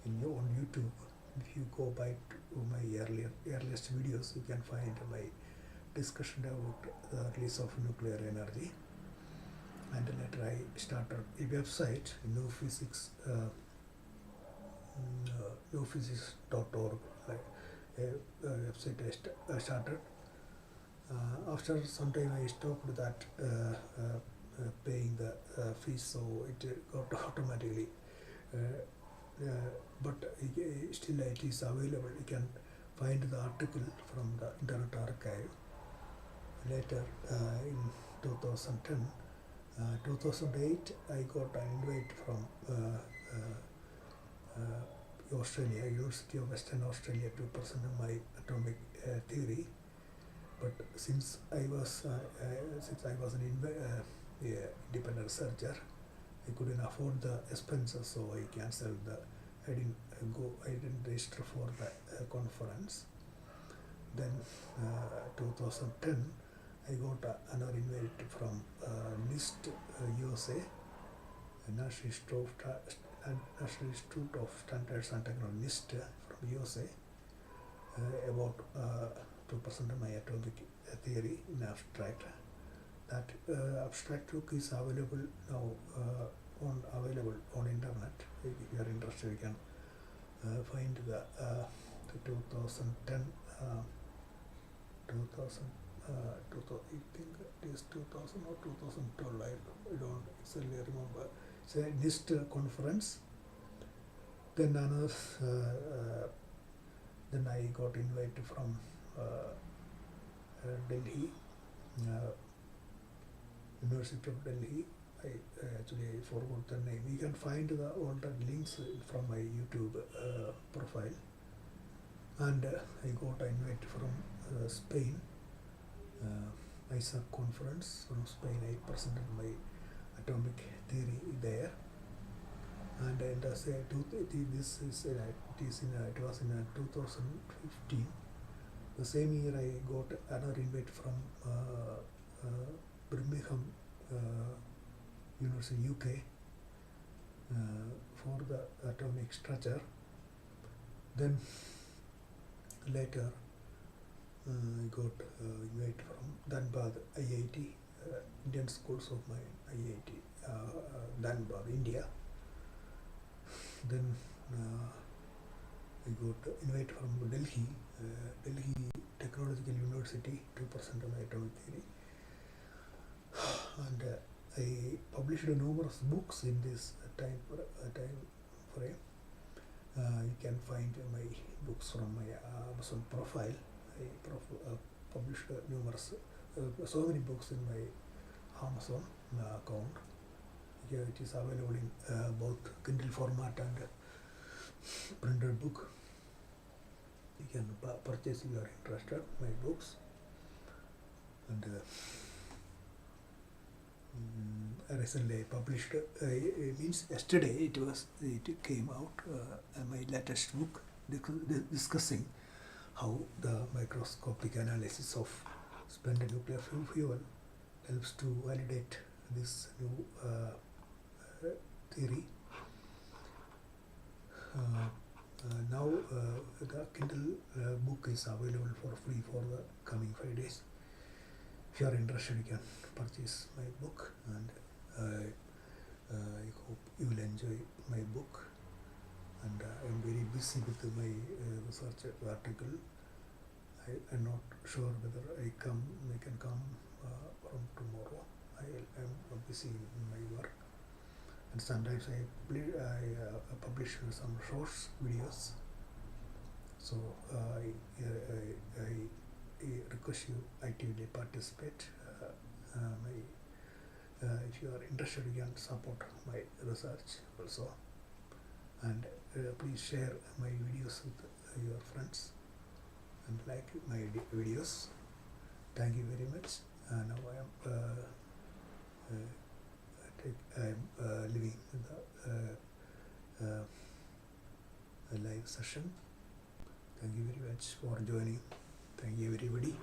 on YouTube. If you go back to my earliest videos, you can find my discussion about the release of nuclear energy. And later I started a website, newphysics.org, a website I started. After some time I stopped that paying the fees, so it got automatically. But still it is available. You can find the article from the Internet Archive. Later in 2010, 2008, I got an invite from Australia, University of Western Australia, to present my atomic theory. But since I was an independent researcher, I couldn't afford the expenses, so I cancelled I didn't register for the conference. Then 2010, I got another invite from NIST USA, National Institute of Standards and Technology, NIST from USA, about to present my atomic theory in abstract. That abstract book is available now, available on internet. If you are interested, you can find the 2010, 2000. I think it is 2000 or 2012. I don't exactly remember. It's a NIST conference. Then then I got invited from Delhi, University of Delhi. I actually forgot the name. You can find all the links from my YouTube profile. And I got an invite from Spain, ISAC conference from Spain. I presented my atomic theory there. And it was in 2015. The same year I got another invite from Birmingham University, UK, for the atomic structure. Then later I got invite from Dhanbad IIT, Indian Schools of Mine, IIT, Dhanbad, India. Then I got invite from Delhi, Delhi Technological University, to present my atomic theory. And I published numerous books in this time frame. You can find my books from my Amazon profile. I published numerous, so many books in my Amazon account. Here it is available in both Kindle format and printed book. You can purchase if you are interested my books. And recently published, means yesterday it came out, my latest book discussing how the microscopic analysis of spent nuclear fuel helps to validate this new theory. Now the Kindle book is available for free for the coming 5 days. If you are interested, you can purchase my book, and I hope you will enjoy my book. And I am very busy with my research article. I am not sure whether I can come from tomorrow. I am busy in my work, and sometimes I publish some short videos. So I request you actively participate. If you are interested, you can support my research also, and please share my videos with your friends and like my videos. Thank you very much. Now I am leaving the live session. Thank you very much for joining. Thank you, everybody.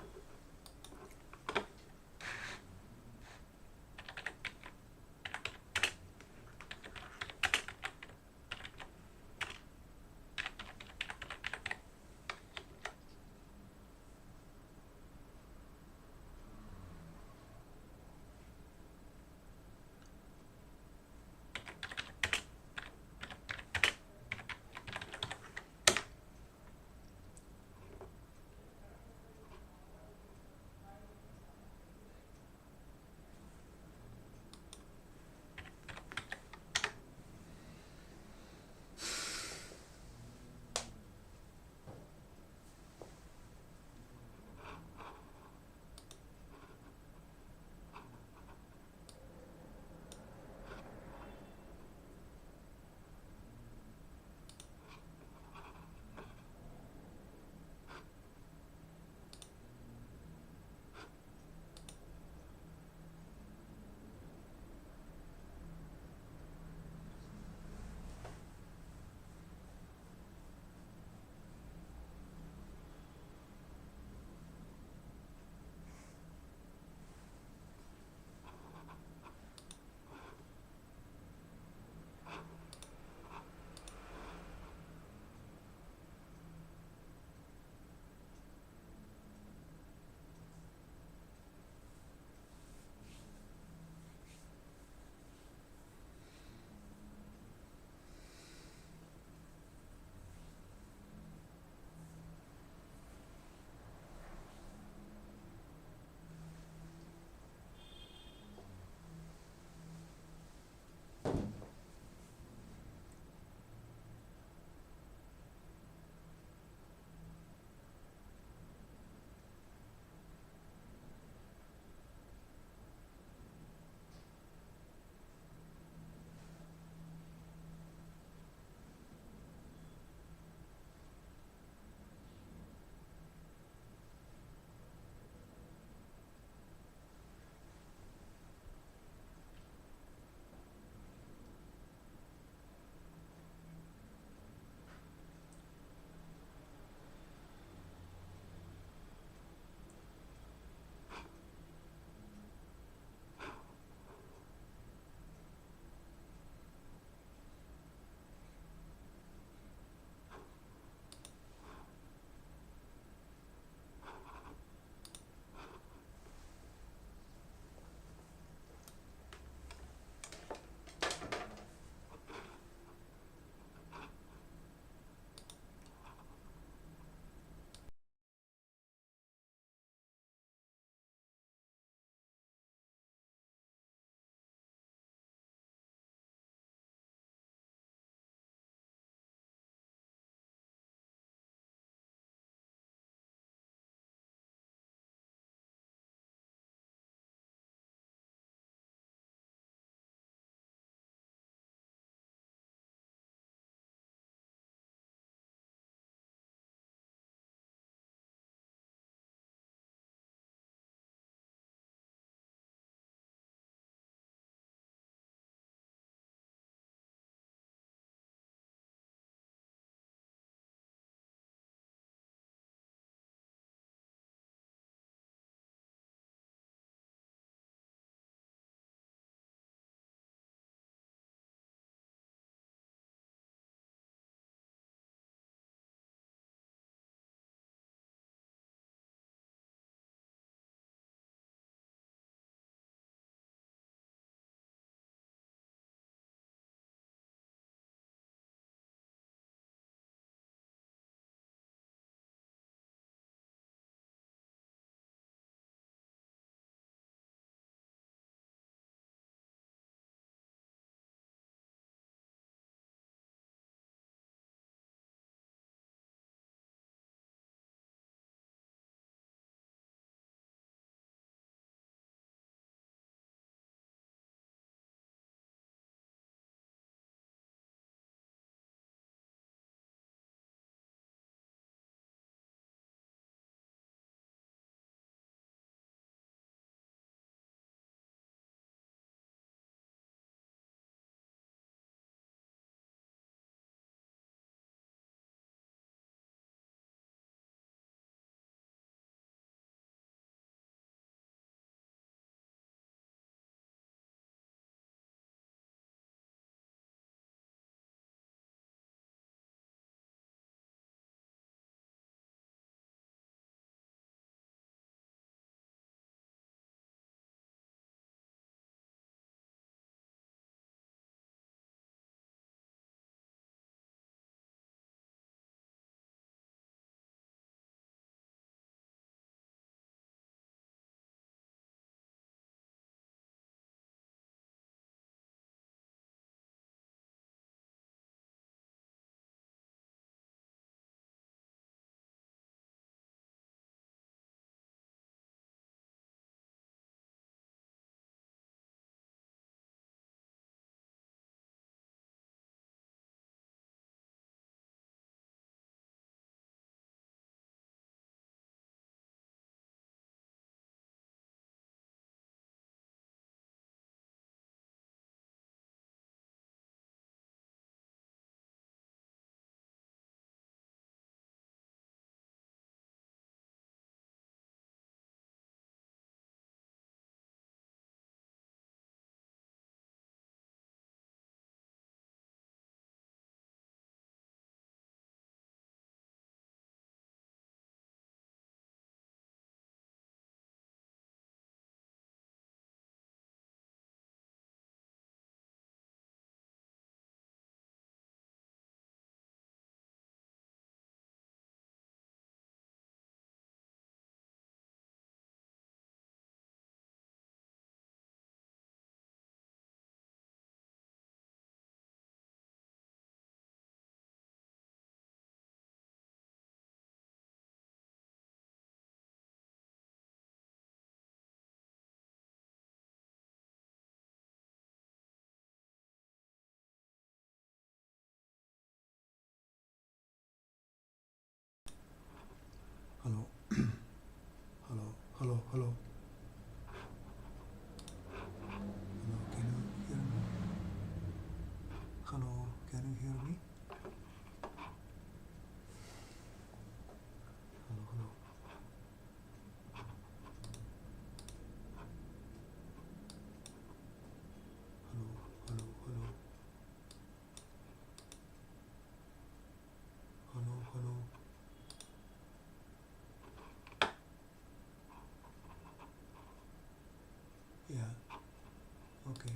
Okay.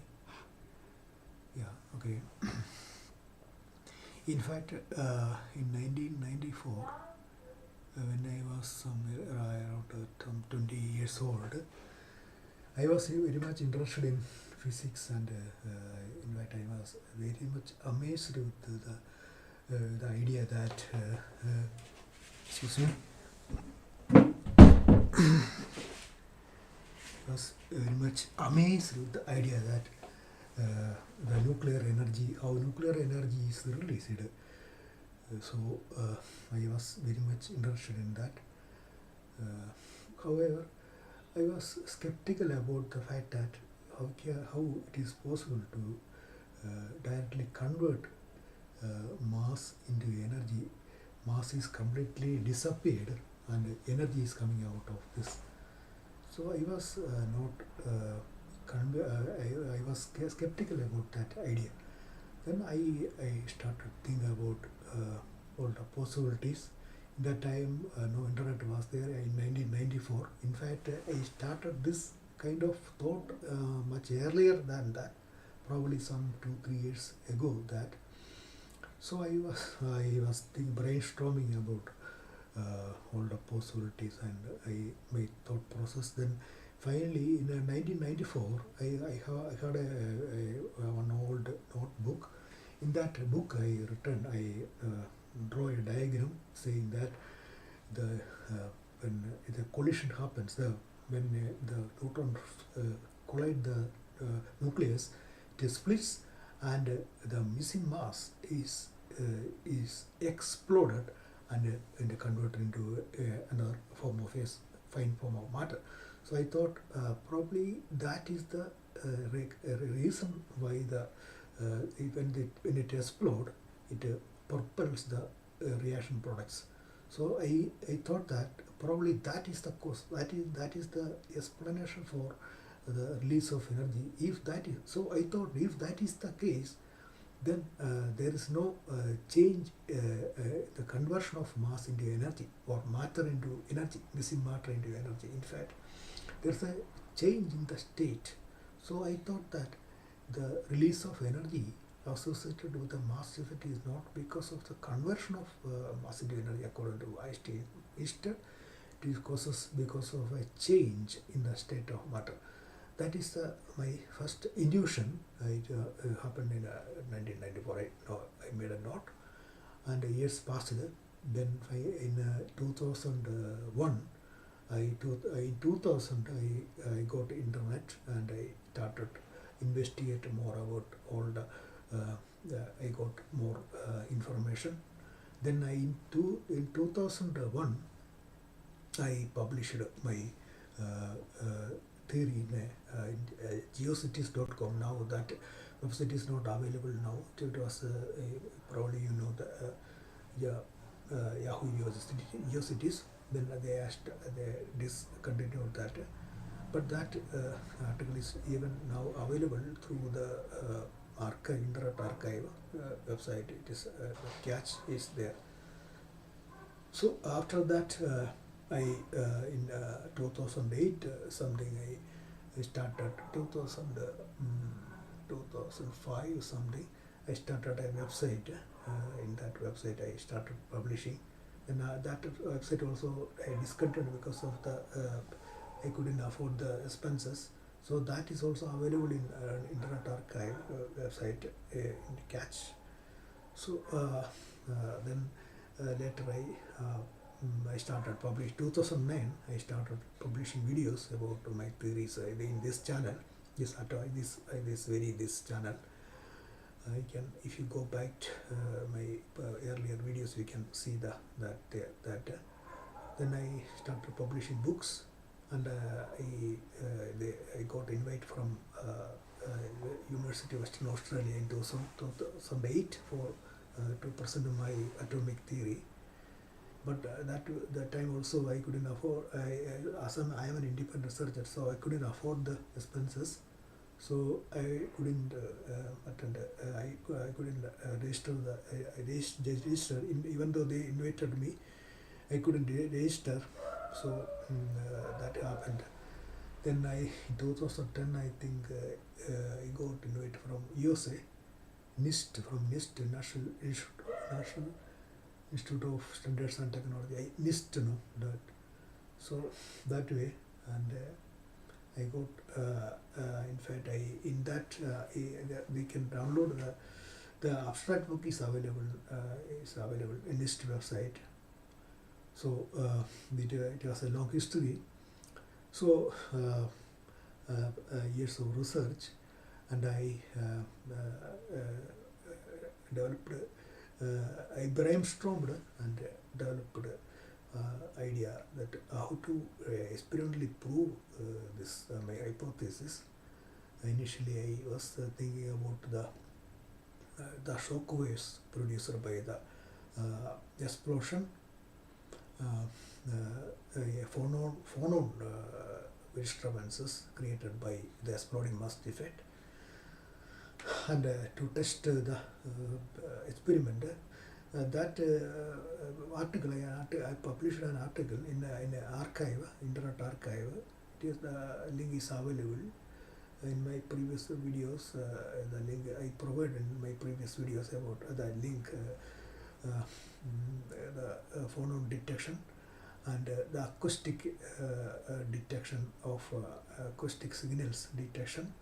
Yeah. Okay. In fact, in 1994, when I was somewhere around 20 years old, I was very much interested in physics, and in fact, I was very much amazed with the idea that excuse me, was very much amazed with the idea that the nuclear energy, how nuclear energy is released. So I was very much interested in that. However, I was skeptical about the fact that how it is possible to directly convert mass into energy. Mass is completely disappeared and energy is coming out of this. So I was I was skeptical about that idea. Then I started thinking about all the possibilities. In that time, no internet was there in 1994. In fact, I started this kind of thought much earlier than that, probably some 2-3 years ago. That so I was brainstorming about all the possibilities, and my thought process. Then finally, in 1994, I had one old notebook. In that book, I draw a diagram saying that when the collision happens, when the neutrons collide the nucleus, it splits, and the missing mass is exploded and converted into another form of a fine form of matter. So I thought probably that is the reason why when it explodes, it propels the reaction products. So I thought that probably that is the cause. That is the explanation for the release of energy. If that is so, I thought if that is the case, then there is no change, the conversion of mass into energy or matter into energy, missing matter into energy. In fact, there is a change in the state. So I thought that the release of energy associated with the mass defect is not because of the conversion of mass into energy according to Einstein. Instead, it is because of a change in the state of matter. That is my first intuition. It happened in 1994. I made a note, and years passed. Then in 2001, in 2000 I got internet, and I started investigate more about all the. I got more information. Then in 2001, I published my theory in geocities.com. Now that website is not available now. It was probably the Yahoo Geocities. Then they discontinued that. But that article is even now available through the archive, Internet Archive website. It is the catch is there. So after that, I in 2008 something I started 2005 something. I started a website. In that website, I started publishing, and that website also I discontinued because of the I couldn't afford the expenses. So that is also available in Internet Archive website in catch. So then later I started publishing 2009. I started publishing videos about my theories in this channel. This channel. If you go back my earlier videos, you can see that. Then I started publishing books, and I got invite from University of Western Australia in 2008 for to present my atomic theory. But that time also I couldn't afford. I am an independent researcher, so I couldn't afford the expenses. So I couldn't attend. I couldn't register. I registered even though they invited me. I couldn't register. So that happened. Then in 2010, I think I got invited from USA, NIST, National Institute of Standards and Technology. NIST, no, that. So that way, and I got, in fact, in that we can download the abstract book is available in NIST website. So it was a long history. So years of research, and I developed, I brainstormed and developed idea that how to experimentally prove this my hypothesis. Initially, I was thinking about the shock waves produced by the explosion, phonon disturbances created by the exploding mass defect, and to test the experiment. That article, I published an article in an archive, internet archive. The link is available in my previous videos. The link I provided in my previous videos about the link, the phonon detection and the acoustic detection of acoustic signals detection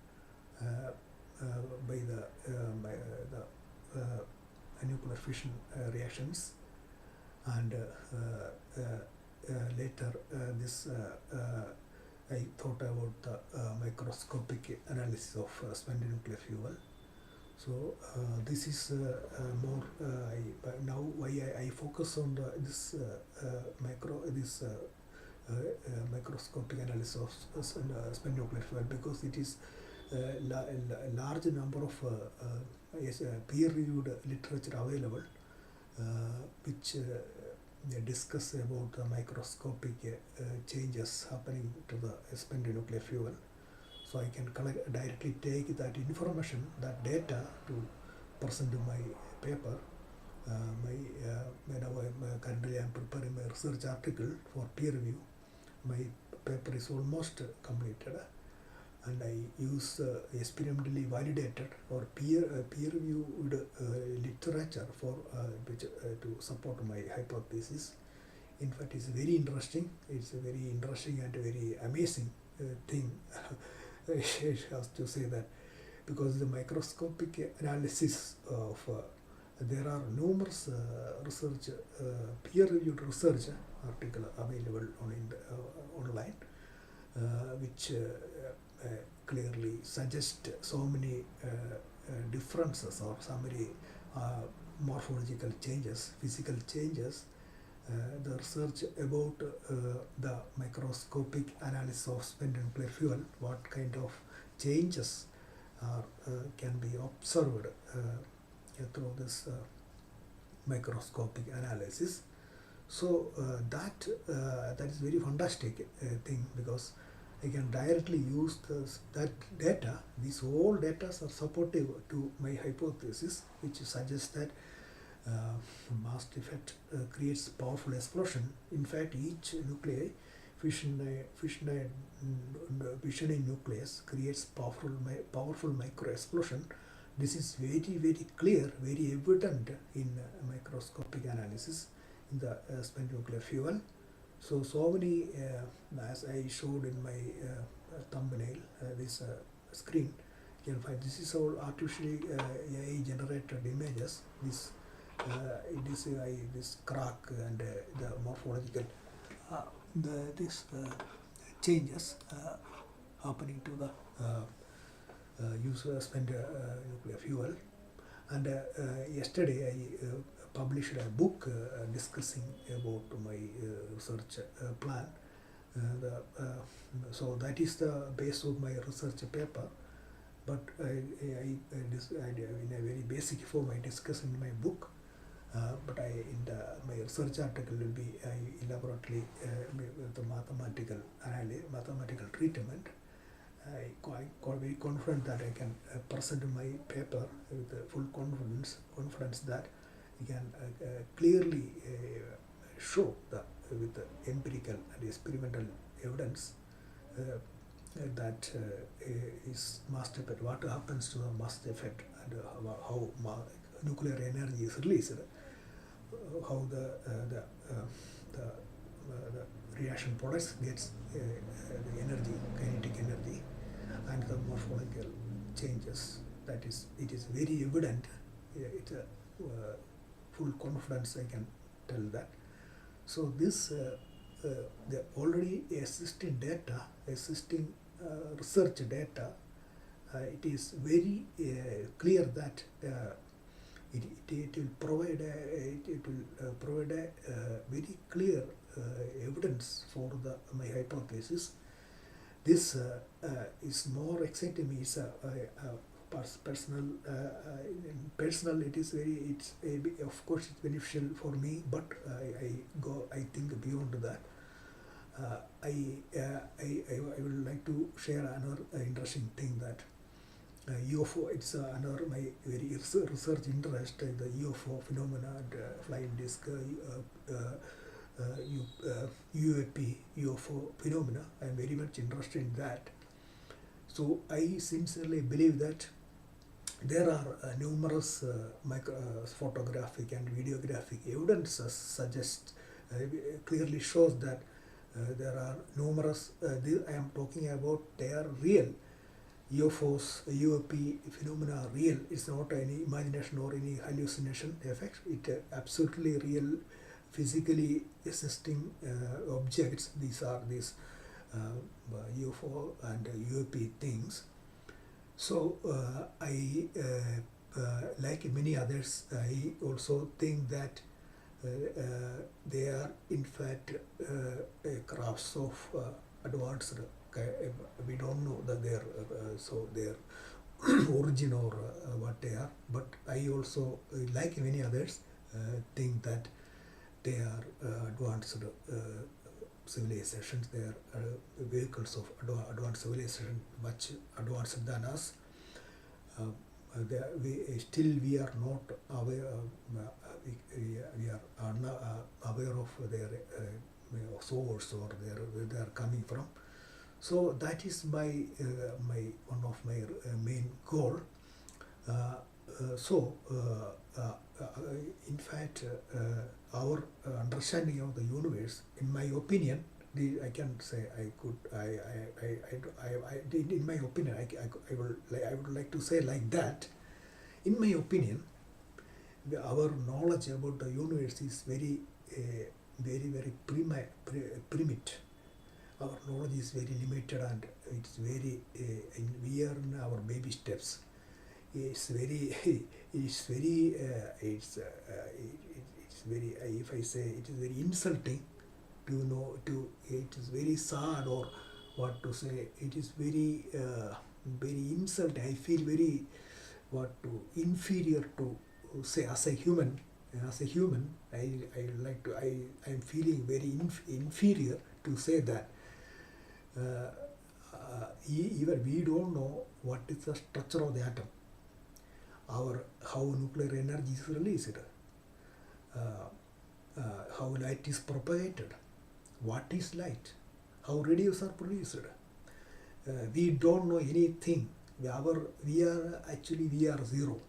by the nuclear fission reactions, and later this I thought about the microscopic analysis of spent nuclear fuel. So this is more now why I focus on this microscopic analysis of spent nuclear fuel, because it is a large number of peer-reviewed literature available, which discuss about the microscopic changes happening to the spent nuclear fuel. So I can directly take that information, that data, to present my paper. Currently I am preparing my research article for peer review. My paper is almost completed, and I use experimentally validated or peer-reviewed literature for to support my hypothesis. In fact, it's very interesting. It's a very interesting and very amazing thing. I have to say that, because the microscopic analysis of there are numerous research, peer-reviewed research article available online, which clearly suggest so many differences or so many morphological changes, physical changes. The research about the microscopic analysis of spent nuclear fuel, what kind of changes can be observed through this microscopic analysis. So that is very fantastic thing, because I can directly use that data. These all data are supportive to my hypothesis, which suggests that mass defect creates powerful explosion. In fact, each nuclei fissioning nucleus creates powerful micro explosion. This is very clear, very evident in microscopic analysis in the spent nuclear fuel. So many, as I showed in my thumbnail, this screen, you can find this is all artificially AI generated images. This crack and the morphological this changes happening to the user spent nuclear fuel. And yesterday I published a book discussing about my research plan. So that is the base of my research paper. But in a very basic form I discuss in my book. But my research article will be elaborately the mathematical treatment. I'm very confident that I can present my paper with full confidence that I can clearly show with the empirical and experimental evidence that is mass defect. What happens to the mass defect, and how nuclear energy is released, how the reaction products gets the energy, kinetic energy, and the morphological changes. That is, it is very evident. It's a full confidence I can tell that. So this the already existing data, existing research data, it is very clear that it will provide a very clear evidence for my hypothesis. This is more exciting me. It's personal. Personal, it is very. Of course, it's beneficial for me, but I think beyond that. I would like to share another interesting thing that UFO. It's another my very research interest. The UFO phenomena and flying disc, UAP, UFO phenomena. I am very much interested in that. So I sincerely believe that there are numerous photographic and videographic evidences suggest clearly shows that there are numerous. I am talking about they are real. UFOs, UAP phenomena are real. It's not any imagination or any hallucination effect. It absolutely real, physically existing objects. These are these UFO and UAP things. So I, like many others, I also think that they are in fact crafts of advanced. We don't know that their origin or what they are. But I also, like many others, think that they are advanced civilizations. They are vehicles of advanced civilization, much advanced than us. We are not aware. We are aware of their source or where they are coming from. So that is my one of my main goal. In fact, our understanding of the universe, in my opinion, I can say in my opinion, I would like to say like that. In my opinion, our knowledge about the universe is very primitive. Our knowledge is very limited, and it's very. We are in our baby steps. It's very. It's very. It's very. If I say it is very insulting to know. It is very sad, or what to say. It is very insulting. I feel very inferior to say as a human. As a human, I like to. I am feeling very inferior to say that. Even we don't know what is the structure of the atom, how nuclear energy is released, how light is propagated, what is light, how radios are produced. We don't know anything. We are zero.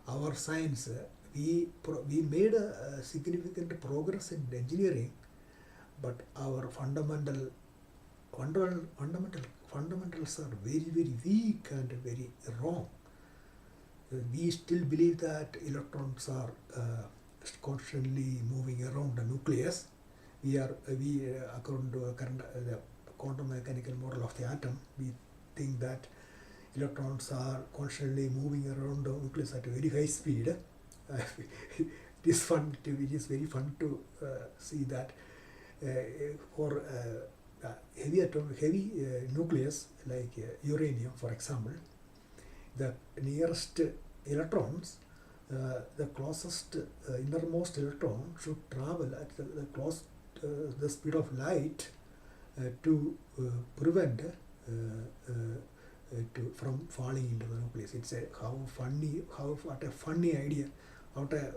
Our science, we made a significant progress in engineering, but our fundamentals are very, very weak and very wrong. We still believe that electrons are constantly moving around the nucleus. According to the quantum mechanical model of the atom, we think that electrons are constantly moving around the nucleus at a very high speed. It is very fun to see that for heavy nucleus like uranium, for example, the nearest electrons, the closest innermost electron should travel at the speed of light to prevent from falling into the nucleus. It's what a funny idea, what a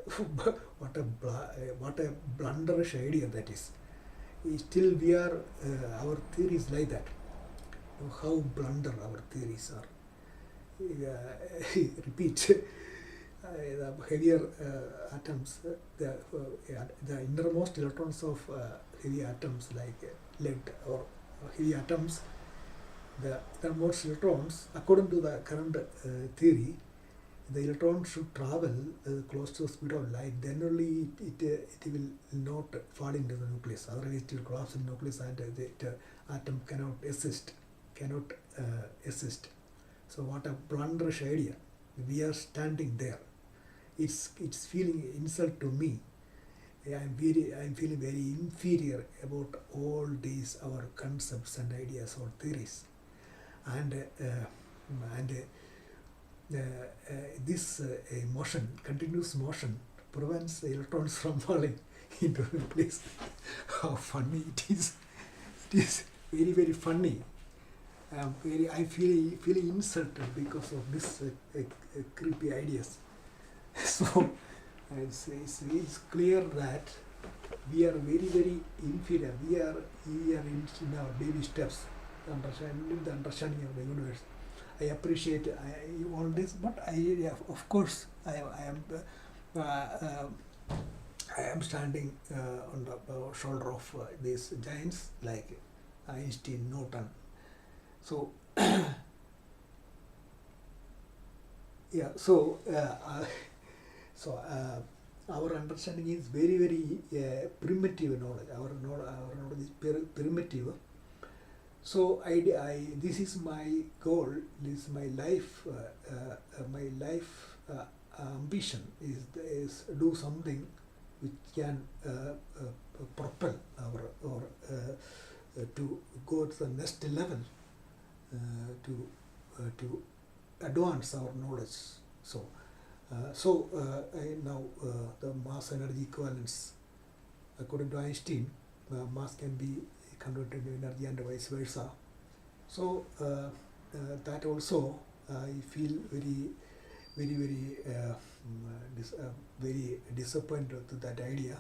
blunderish idea that is. Still, our theory is like that. how blunder our theories are. Repeat. The heavier atoms, the innermost electrons of heavy atoms like lead or heavy atoms, the innermost electrons, according to the current theory, the electron should travel close to the speed of light. Then only it will not fall into the nucleus. Otherwise, it will collapse in the nucleus, and the atom cannot exist. So what a blunderish idea! We are standing there. It's feeling insult to me. I'm feeling very inferior about all these our concepts and ideas or theories, and this motion, continuous motion, prevents the electrons from falling into the place. How funny it is! It is very, very funny. I feel insulted because of this creepy ideas. So it's clear that we are very, very inferior. We are in our baby steps, the understanding of the universe. I appreciate all this, but of course I am standing on the shoulder of these giants like Einstein, Newton. So yeah, so our understanding is very, very primitive knowledge. Our knowledge is primitive. So this is my goal. This is my life. My life ambition is do something which can propel or to go to the next level, to advance our knowledge. So now the mass energy equivalence, according to Einstein, mass can be converted to energy and vice versa. So that also I feel very, very, very disappointed to that idea.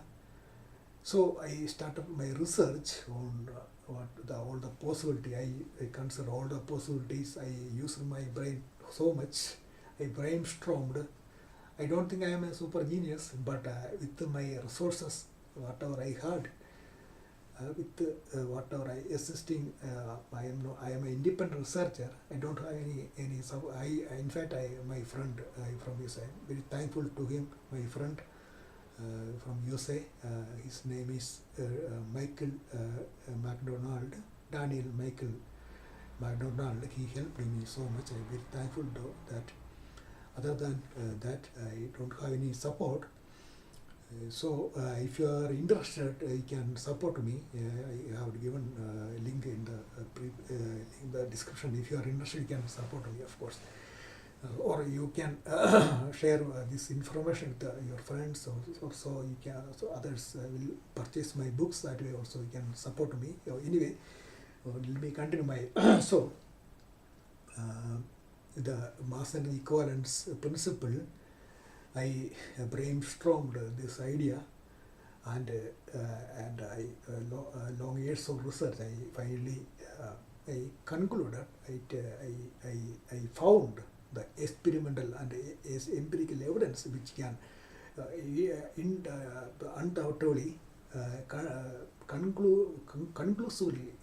So I started my research on all the possibility. I consider all the possibilities. I used my brain so much. I brainstormed. I don't think I am a super genius, but with my resources, whatever I had, with whatever I assisting, I am an independent researcher. I don't have any in fact, my friend from USA, very thankful to him, my friend from USA. His name is Michael MacDonald, Daniel Michael MacDonald. He helped me so much. I'm very thankful to that. Other than that, I don't have any support. So if you are interested, you can support me. I have given a link in the description. If you are interested, you can support me, of course. Or you can share this information with your friends, or so you can. So others will purchase my books. That way also you can support me. So anyway, let me continue my so the mass and equivalence principle. I brainstormed this idea, and I long years of research. I finally I concluded. I found the experimental and empirical evidence which can undoubtedly conclusively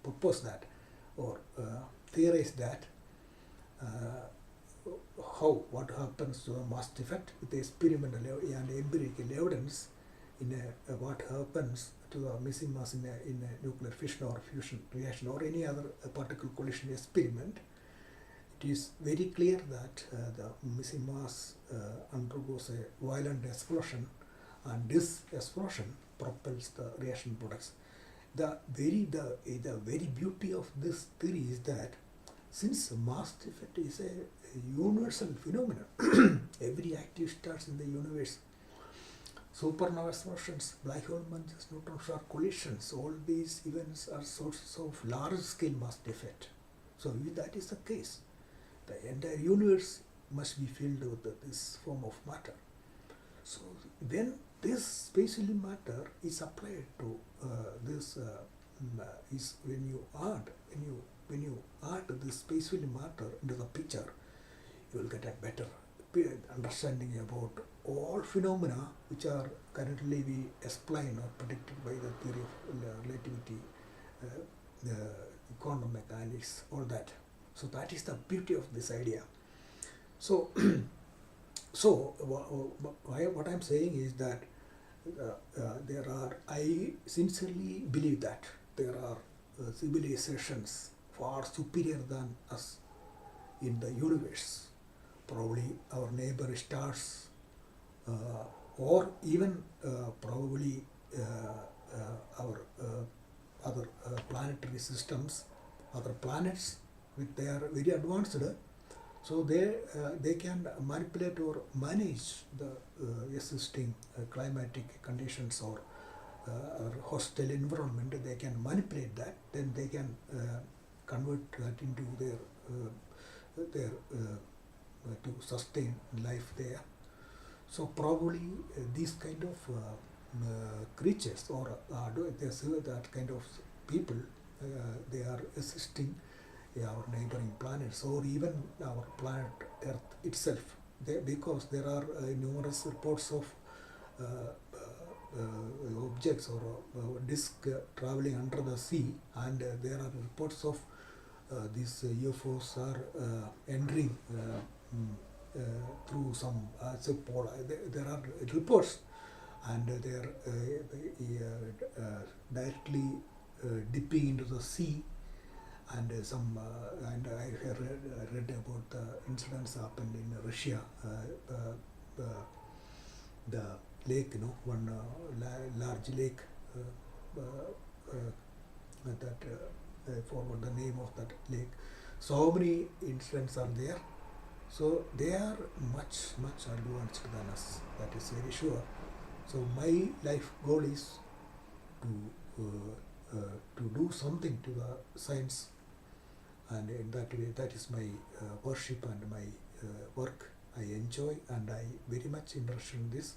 propose that or theorize that what happens to the mass defect with the experimental and empirical evidence in what happens to the missing mass in a nuclear fission or fusion reaction or any other particle collision experiment. It is very clear that the missing mass undergoes a violent explosion, and this explosion propels the reaction products. The very beauty of this theory is that since mass defect is a universal phenomenon, every active starts in the universe. Supernova explosions, black hole mergers, neutron star collisions, all these events are sources of large-scale mass defect. So if that is the case, the entire universe must be filled with this form of matter. So when this spatial matter is applied to this is when you add this space field matter into the picture, you will get a better understanding about all phenomena which are currently we explained or predicted by the theory of relativity, the quantum mechanics, all that. So that is the beauty of this idea. So, what I'm saying is that I sincerely believe that there are civilizations far superior than us in the universe. Probably our neighbor stars, or even probably our other planetary systems, other planets with their very advanced. So they can manipulate or manage the existing climatic conditions or hostile environment. They can manipulate that. Then they can convert that into their to sustain life there. So probably these kind of creatures or that kind of people, they are assisting our neighboring planets or even our planet Earth itself. Because there are numerous reports of objects or disk traveling under the sea, and there are reports of these UFOs are entering through some pole. There are reports, and they are directly dipping into the sea, and and I read about the incidents happened in Russia. The lake, one large lake. That I forgot the name of that lake. So many incidents are there. So they are much advanced than us. That is very sure. So my life goal is to do something to the science, and in that way, that is my worship and my work. I enjoy, and I very much interested in this.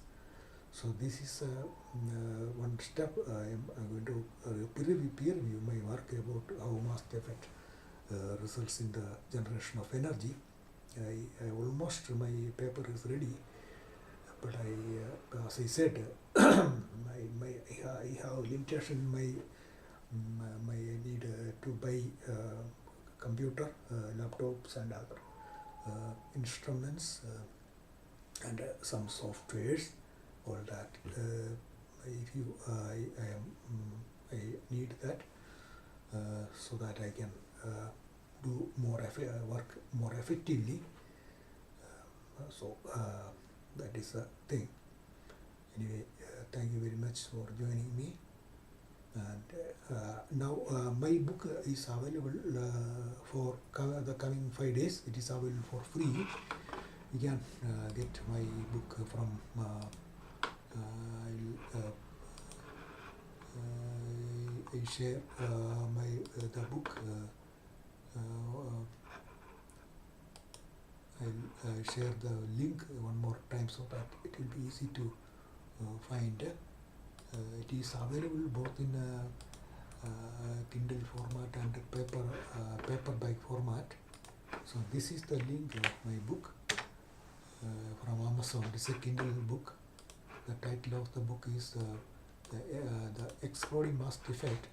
So this is one step. I am going to peer review my work about how mass defect results in the generation of energy. I almost, my paper is ready, but as I said, I have limitation. My need to buy computer, laptops, and other instruments, and some softwares. All that. If you, I need that so that I can do more work more effectively. So that is a thing. Anyway, thank you very much for joining me. And now my book is available for the coming 5 days. It is available for free. You can get my book from I share the book. I'll share the link one more time so that it will be easy to find. It is available both in Kindle format and paperback format. So this is the link of my book from Amazon. It is a Kindle book. The title of the book is the Exploding Mass Defect,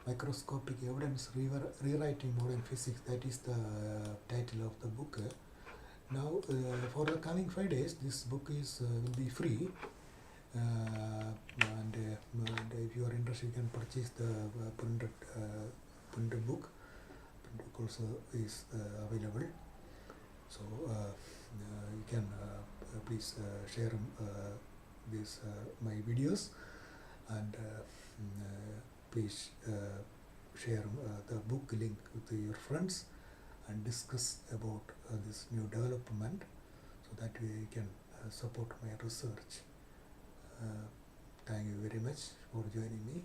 Microscopic Evidence Rewriting Modern Physics. That is the title of the book. Now, for the coming 5 days, this book is will be free, and if you are interested, you can purchase the printed book. Printed book also is available. So you can please share these my videos, and please share the book link with your friends and discuss about this new development, so that way you can support my research. Thank you very much for joining me.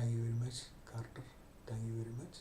Thank you very much, Carter. Thank you very much.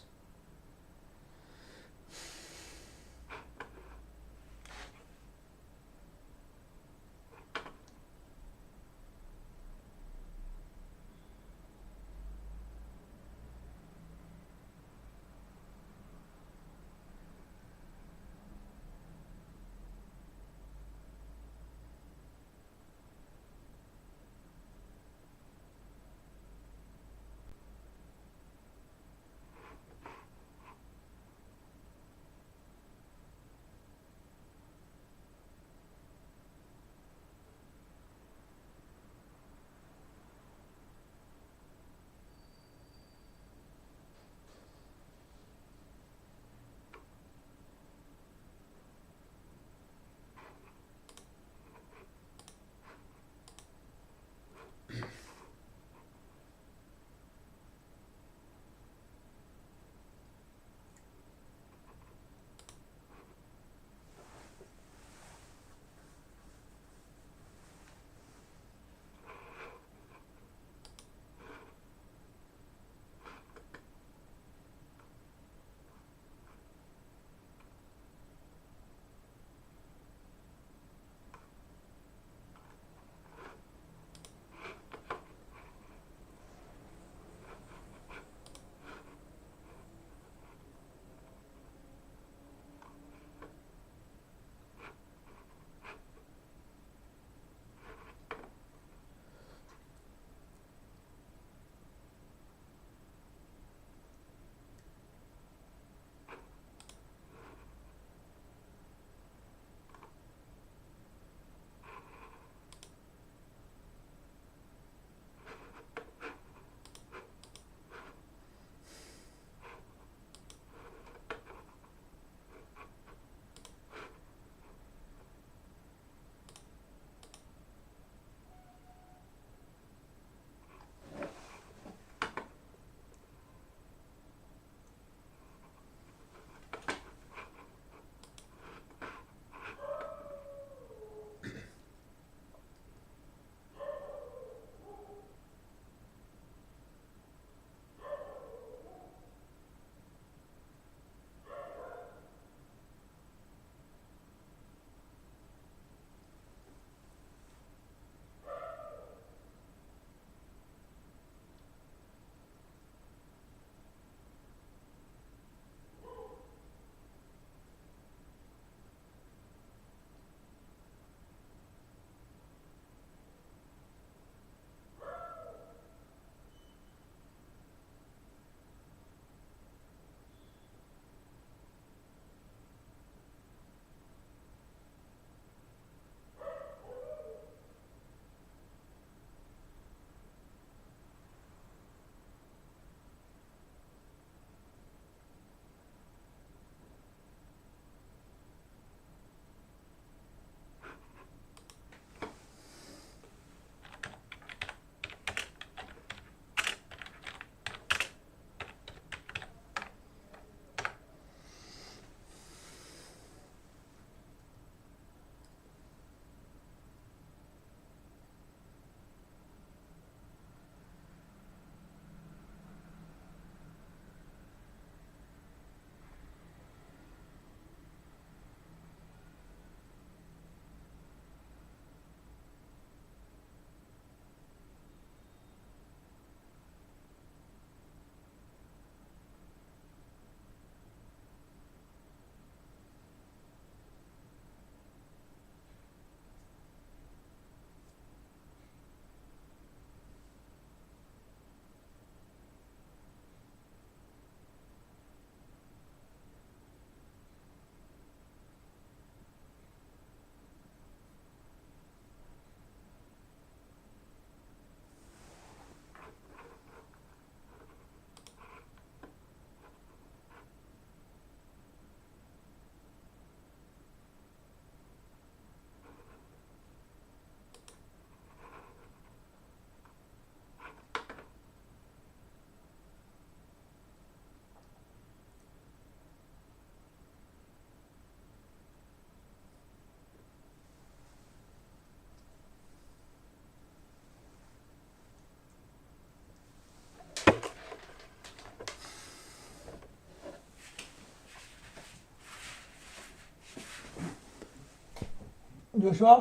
Joshua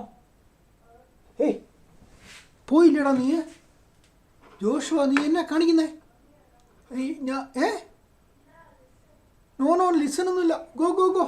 ഏയ് പോയില്ലടാ നീ Joshua നീ എന്നെ കാണിക്കുന്നേ നീ know listen ഒന്നുമില്ല go go go